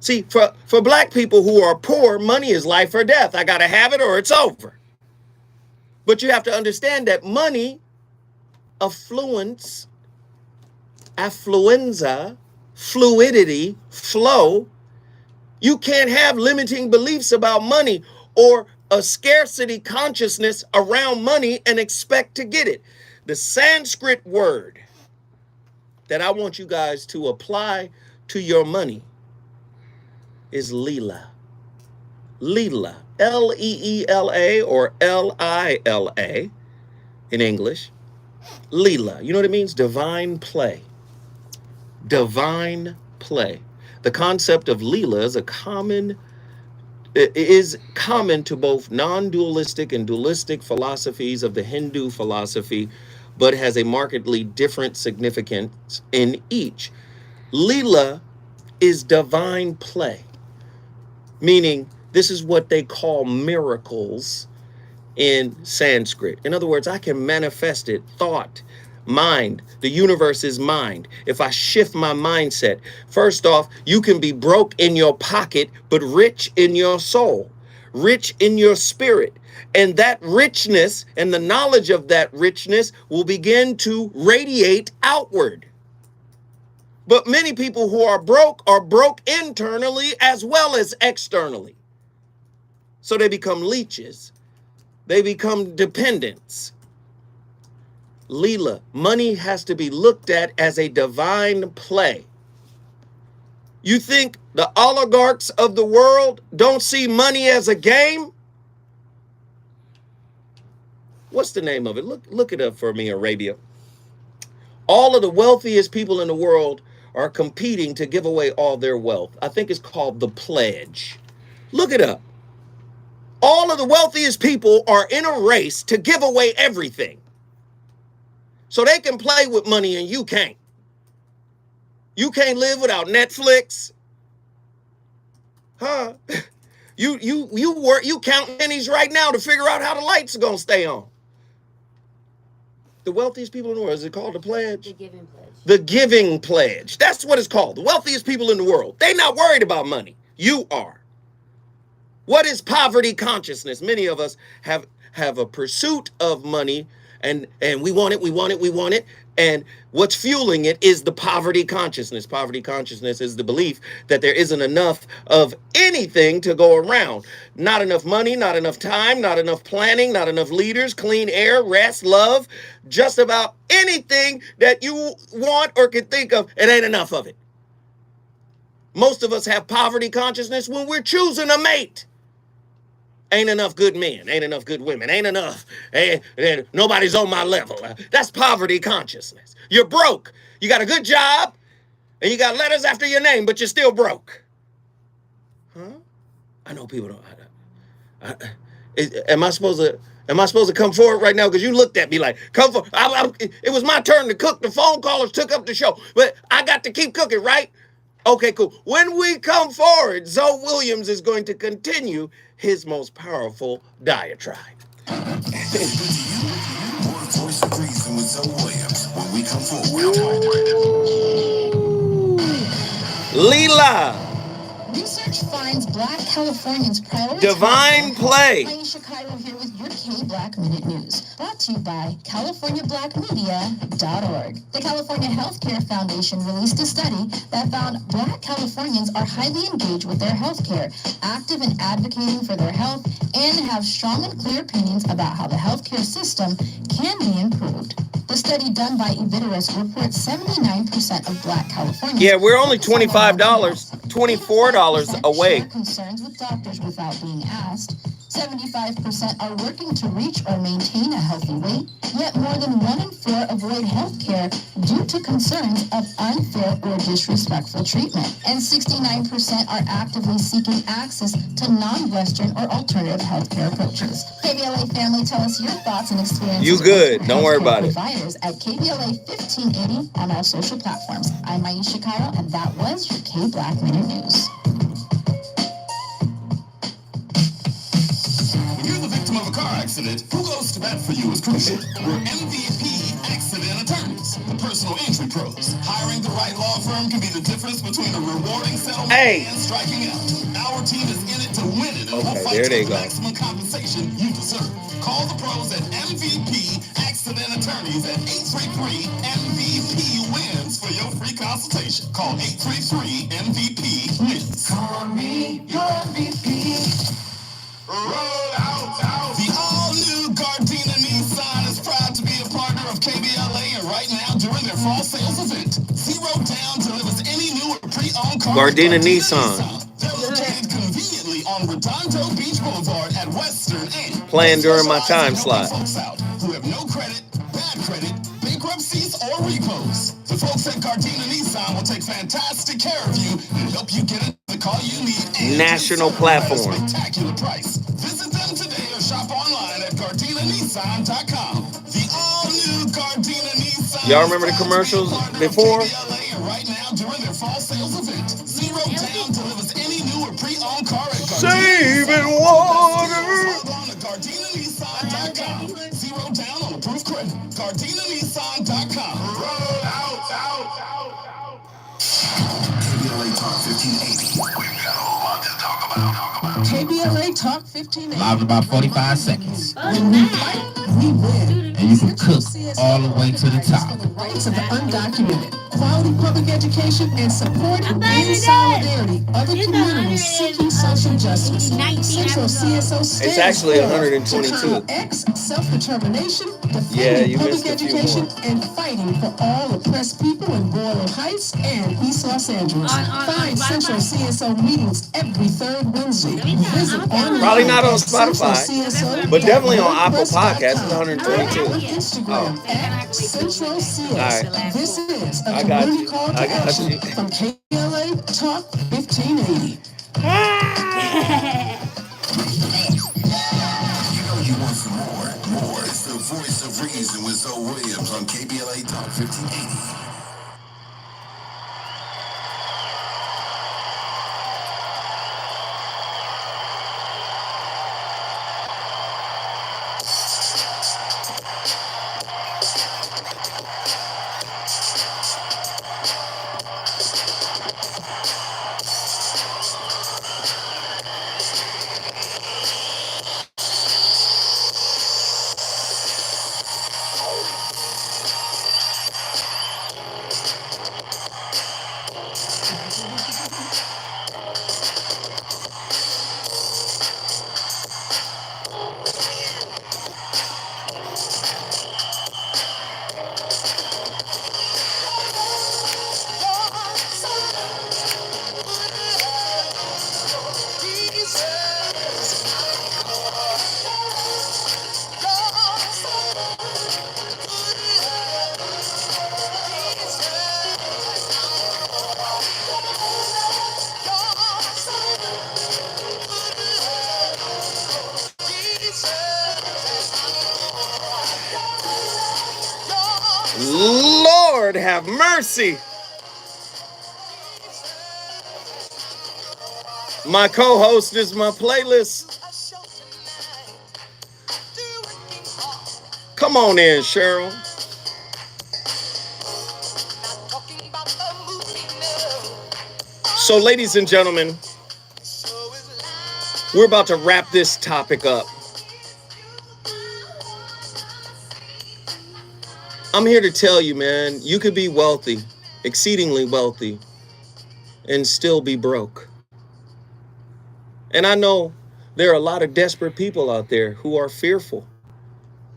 See, for black people who are poor, money is life or death. I got to have it or it's over. But you have to understand that money, affluenza, fluidity, flow. You can't have limiting beliefs about money or a scarcity consciousness around money and expect to get it. The Sanskrit word that I want you guys to apply to your money is lila. Lila, L-E-E-L-A or L-I-L-A in English. Lila, you know what it means? Divine play. Divine play. The concept of lila is common to both non-dualistic and dualistic philosophies of the Hindu philosophy, but has a markedly different significance in each. Lila is divine play, meaning this is what they call miracles in Sanskrit. In other words, I can manifest it. Thought, mind. The universe is mind. If I shift my mindset, first off, you can be broke in your pocket, but rich in your soul, rich in your spirit. And that richness and the knowledge of that richness will begin to radiate outward. But many people who are broke internally as well as externally. So they become leeches. They become dependents. Leela, money has to be looked at as a divine play. You think the oligarchs of the world don't see money as a game? What's the name of it? Look it up for me, Arabia. All of the wealthiest people in the world are competing to give away all their wealth. I think it's called the pledge. Look it up. All of the wealthiest people are in a race to give away everything. So they can play with money and you can't. You can't live without Netflix. Huh? You count pennies right now to figure out how the lights are gonna stay on. The wealthiest people in the world, is it called the pledge? The giving pledge. The giving pledge. That's what it's called. The wealthiest people in the world. They're not worried about money. You are. What is poverty consciousness? Many of us have a pursuit of money and we want it. And what's fueling it is the poverty consciousness. Poverty consciousness is the belief that there isn't enough of anything to go around. Not enough money, not enough time, not enough planning, not enough leaders, clean air, rest, love. Just about anything that you want or can think of, it ain't enough of it. Most of us have poverty consciousness when we're choosing a mate. Ain't enough good men, ain't enough good women, ain't enough, nobody's on my level. That's poverty consciousness. You're broke. You got a good job, and you got letters after your name, but you're still broke. Huh? I know people don't. Am I supposed to come forward right now? Because you looked at me like, come forward. It was my turn to cook. The phone callers took up the show, but I got to keep cooking, right? Okay, cool. When we come forward, Zoe Williams is going to continue his most powerful diatribe. More voice of reason with Zoe Williams when we come forward. Leela. Research finds Black Californians prioritize divine play. Aisha Cairo here with your K-Black Minute News, brought to you by CaliforniaBlackMedia.org. The California Healthcare Foundation released a study that found Black Californians are highly engaged with their healthcare, active in advocating for their health, and have strong and clear opinions about how the healthcare system can be improved. The study done by Eviderus reports 79% of Black Californians. Yeah, we're only $25, $24 away. Concerns with doctors without being asked. 75% are working to reach or maintain a healthy weight, yet more than 1 in 4 avoid health care due to concerns of unfair or disrespectful treatment. And 69% are actively seeking access to non-Western or alternative healthcare approaches. KBLA family, tell us your thoughts and experiences. You good. Don't worry about it. Providers at KBLA 1580 on all social platforms. I'm Aisha Cairo, and that was your K-Black Minute News. Of a car accident, who goes to bat for you is crucial. We're MVP accident attorneys, the personal injury pros. Hiring the right law firm can be the difference between a rewarding settlement and striking out. Our team is in it to win it, and we'll fight for the maximum compensation you deserve. Call the pros at MVP Accident Attorneys at 833-MVP-WINS for your free consultation. Call 833-MVP-WINS. Call me your MVP. Roll out. The all-new Gardena Nissan is proud to be a partner of KBLA, and right now during their fall sales event, 0 down delivers any new or pre-owned car. Gardena Nissan. They're located conveniently on Redondo Beach Boulevard at Western and playing during my time slot. Folks out who have no credit, bad credit, bankruptcies, or repos. The folks at Gardena Nissan will take fantastic care of you and help you get the car you need. National platform. Spectacular price. Visit them today or shop online at GardinaNissan.com. The all-new Gardena Nissan. Y'all remember the commercials before? Right now during their fall sales event, 0 down delivers any new or pre-owned car at Saving water. GardinaNissan.com. at GardinaNissan.com. Roll out. KBLA Talk 1580. We've got a lot to talk about. KBLA Talk 1580. Live in about 45 seconds. When we fight, we win. And you can cook all the way to the top. For the rights of the undocumented, quality public education, and support in solidarity other communities seeking social justice. Central CSO stands It's actually for 122. Chicano X, self-determination, defending public education, and fighting for all oppressed people in Boyle Heights and East Los Angeles. Find Central CSO meetings every third Wednesday. Visit online Probably not on at Spotify, centralcso.com. but definitely on Apple Podcasts. It's 122. Instagram at Central CS. All right. This is a I got community you. call to I got action you. from KLA Talk 1580. You know you want some more. More is the voice of reason with Zoe Williams on KBLA Talk 1580. Lord have mercy. My co-host is my playlist. Come on in, Cheryl. So, ladies and gentlemen, we're about to wrap this topic up. I'm here to tell you, man, you could be wealthy, exceedingly wealthy, and still be broke. And I know there are a lot of desperate people out there who are fearful,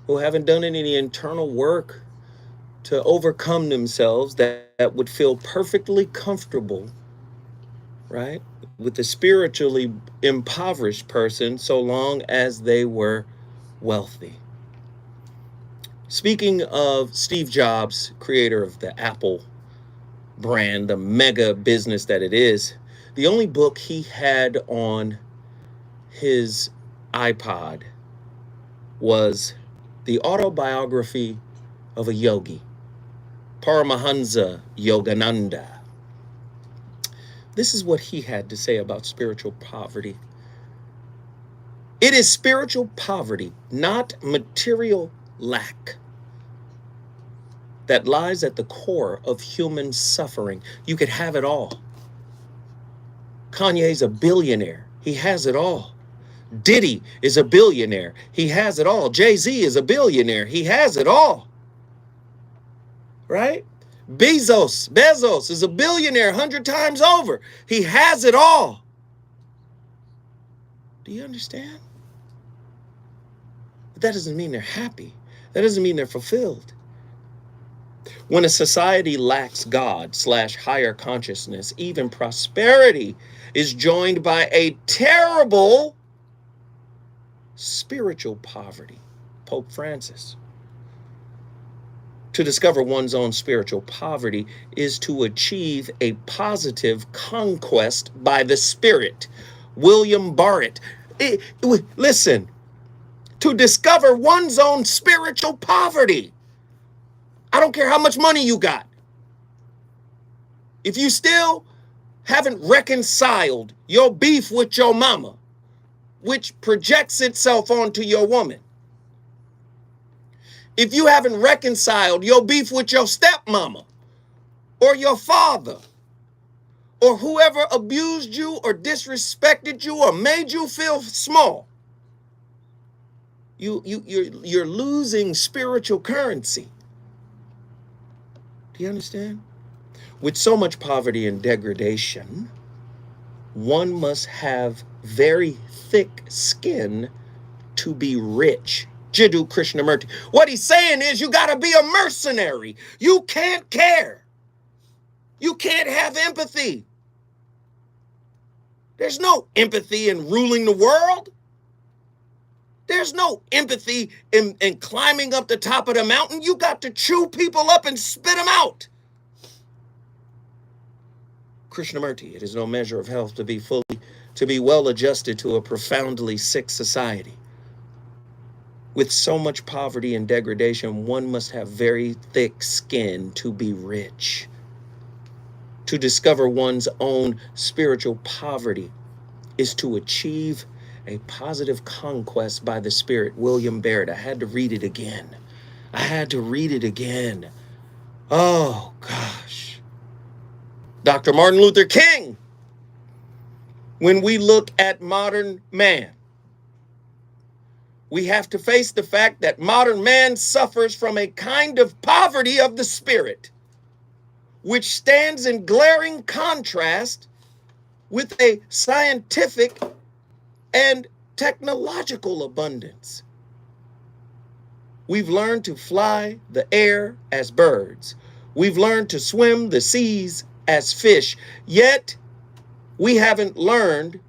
who haven't done any internal work to overcome themselves that would feel perfectly comfortable, right, with the spiritually impoverished person so long as they were wealthy. Speaking of Steve Jobs, creator of the Apple brand, the mega business that it is, the only book he had on his iPod was the autobiography of a yogi, Paramahansa Yogananda. This is what he had to say about spiritual poverty. It is spiritual poverty, not material lack, that lies at the core of human suffering. You could have it all. Kanye's a billionaire. He has it all. Diddy is a billionaire. He has it all. Jay-Z is a billionaire. He has it all. Right? Bezos is a billionaire 100 times over. He has it all. Do you understand? But that doesn't mean they're happy. That doesn't mean they're fulfilled. When a society lacks God/higher consciousness, even prosperity is joined by a terrible spiritual poverty. Pope Francis. To discover one's own spiritual poverty is to achieve a positive conquest by the Spirit. William Barrett. Listen, to discover one's own spiritual poverty. I don't care how much money you got. If you still haven't reconciled your beef with your mama, which projects itself onto your woman, If you haven't reconciled your beef with your stepmama or your father or whoever abused you or disrespected you or made you feel small, you're losing spiritual currency. Do you understand? With so much poverty and degradation, one must have very thick skin to be rich. Jiddu Krishnamurti. What he's saying is you got to be a mercenary. You can't care. You can't have empathy. There's no empathy in ruling the world. There's no empathy in climbing up the top of the mountain. You got to chew people up and spit them out. Krishnamurti, it is no measure of health to be well adjusted to a profoundly sick society. With so much poverty and degradation, one must have very thick skin to be rich. To discover one's own spiritual poverty is to achieve a positive conquest by the Spirit. William Barrett. I had to read it again. Oh, gosh. Dr. Martin Luther King. When we look at modern man, we have to face the fact that modern man suffers from a kind of poverty of the spirit, which stands in glaring contrast with a scientific and technological abundance. We've learned to fly the air as birds. We've learned to swim the seas as fish. Yet, we haven't learned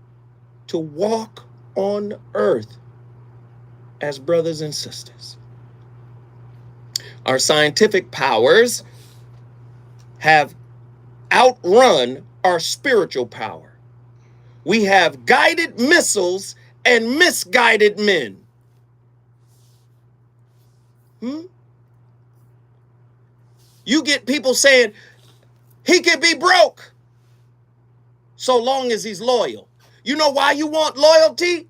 to walk on earth as brothers and sisters. Our scientific powers have outrun our spiritual power. We have guided missiles and misguided men. You get people saying, he can be broke so long as he's loyal. You know why you want loyalty?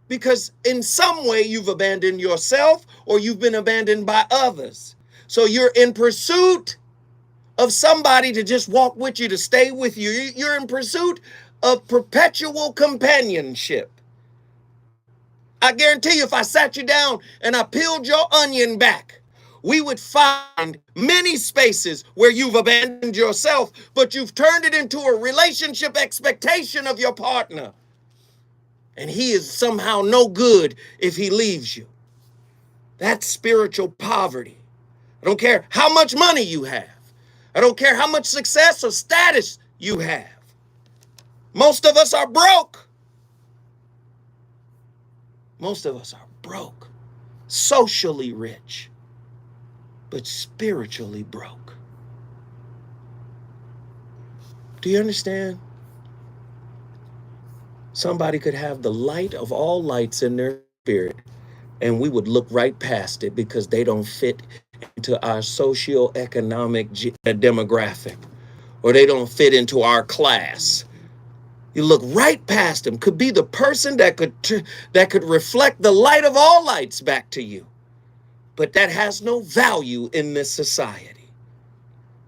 Because in some way you've abandoned yourself or you've been abandoned by others. So you're in pursuit of somebody to just walk with you, to stay with you. You're in pursuit of perpetual companionship. I guarantee you, if I sat you down and I peeled your onion back, we would find many spaces where you've abandoned yourself, but you've turned it into a relationship expectation of your partner. And he is somehow no good if he leaves you. That's spiritual poverty. I don't care how much money you have. I don't care how much success or status you have. Most of us are broke. Most of us are broke. Socially rich, but spiritually broke. Do you understand? Somebody could have the light of all lights in their spirit, and we would look right past it because they don't fit into our socio-economic demographic, or they don't fit into our class. You look right past them. Could be the person that could reflect the light of all lights back to you, but that has no value in this society.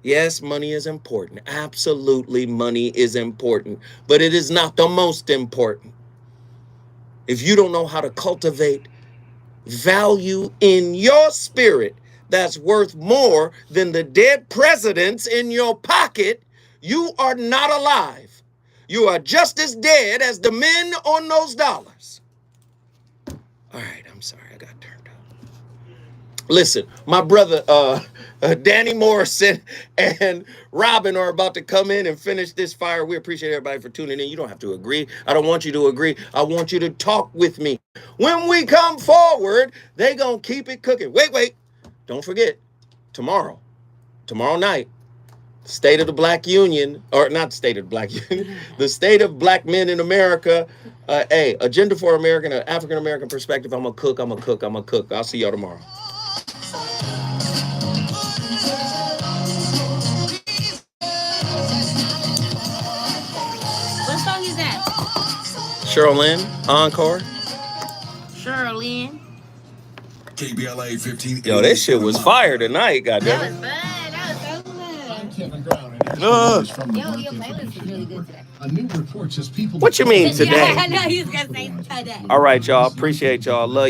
Yes, money is important. Absolutely, money is important, but it is not the most important. If you don't know how to cultivate value in your spirit that's worth more than the dead presidents in your pocket, you are not alive. You are just as dead as the men on those dollars. All right, I'm sorry, I got turned up. Listen, my brother Danny Morrison and Robin are about to come in and finish this fire. We appreciate everybody for tuning in. You don't have to agree. I don't want you to agree. I want you to talk with me. When we come forward, they gonna keep it cooking. Wait. Don't forget, tomorrow night, State of the Black Union, or not State of the Black Union, the State of Black Men in America, Agenda for American, African American perspective. I'm a cook. I'll see y'all tomorrow. What song is that? Cheryl Lynn, Encore. Cheryl Lynn. KBLA 15. Yo, this shit was fire tonight, goddamn. Kevin Brown, and Uh. from the Yo, your playlist is really good today. A new report says people. What you mean today? I know he was gonna say today. All right, y'all. Appreciate y'all. Love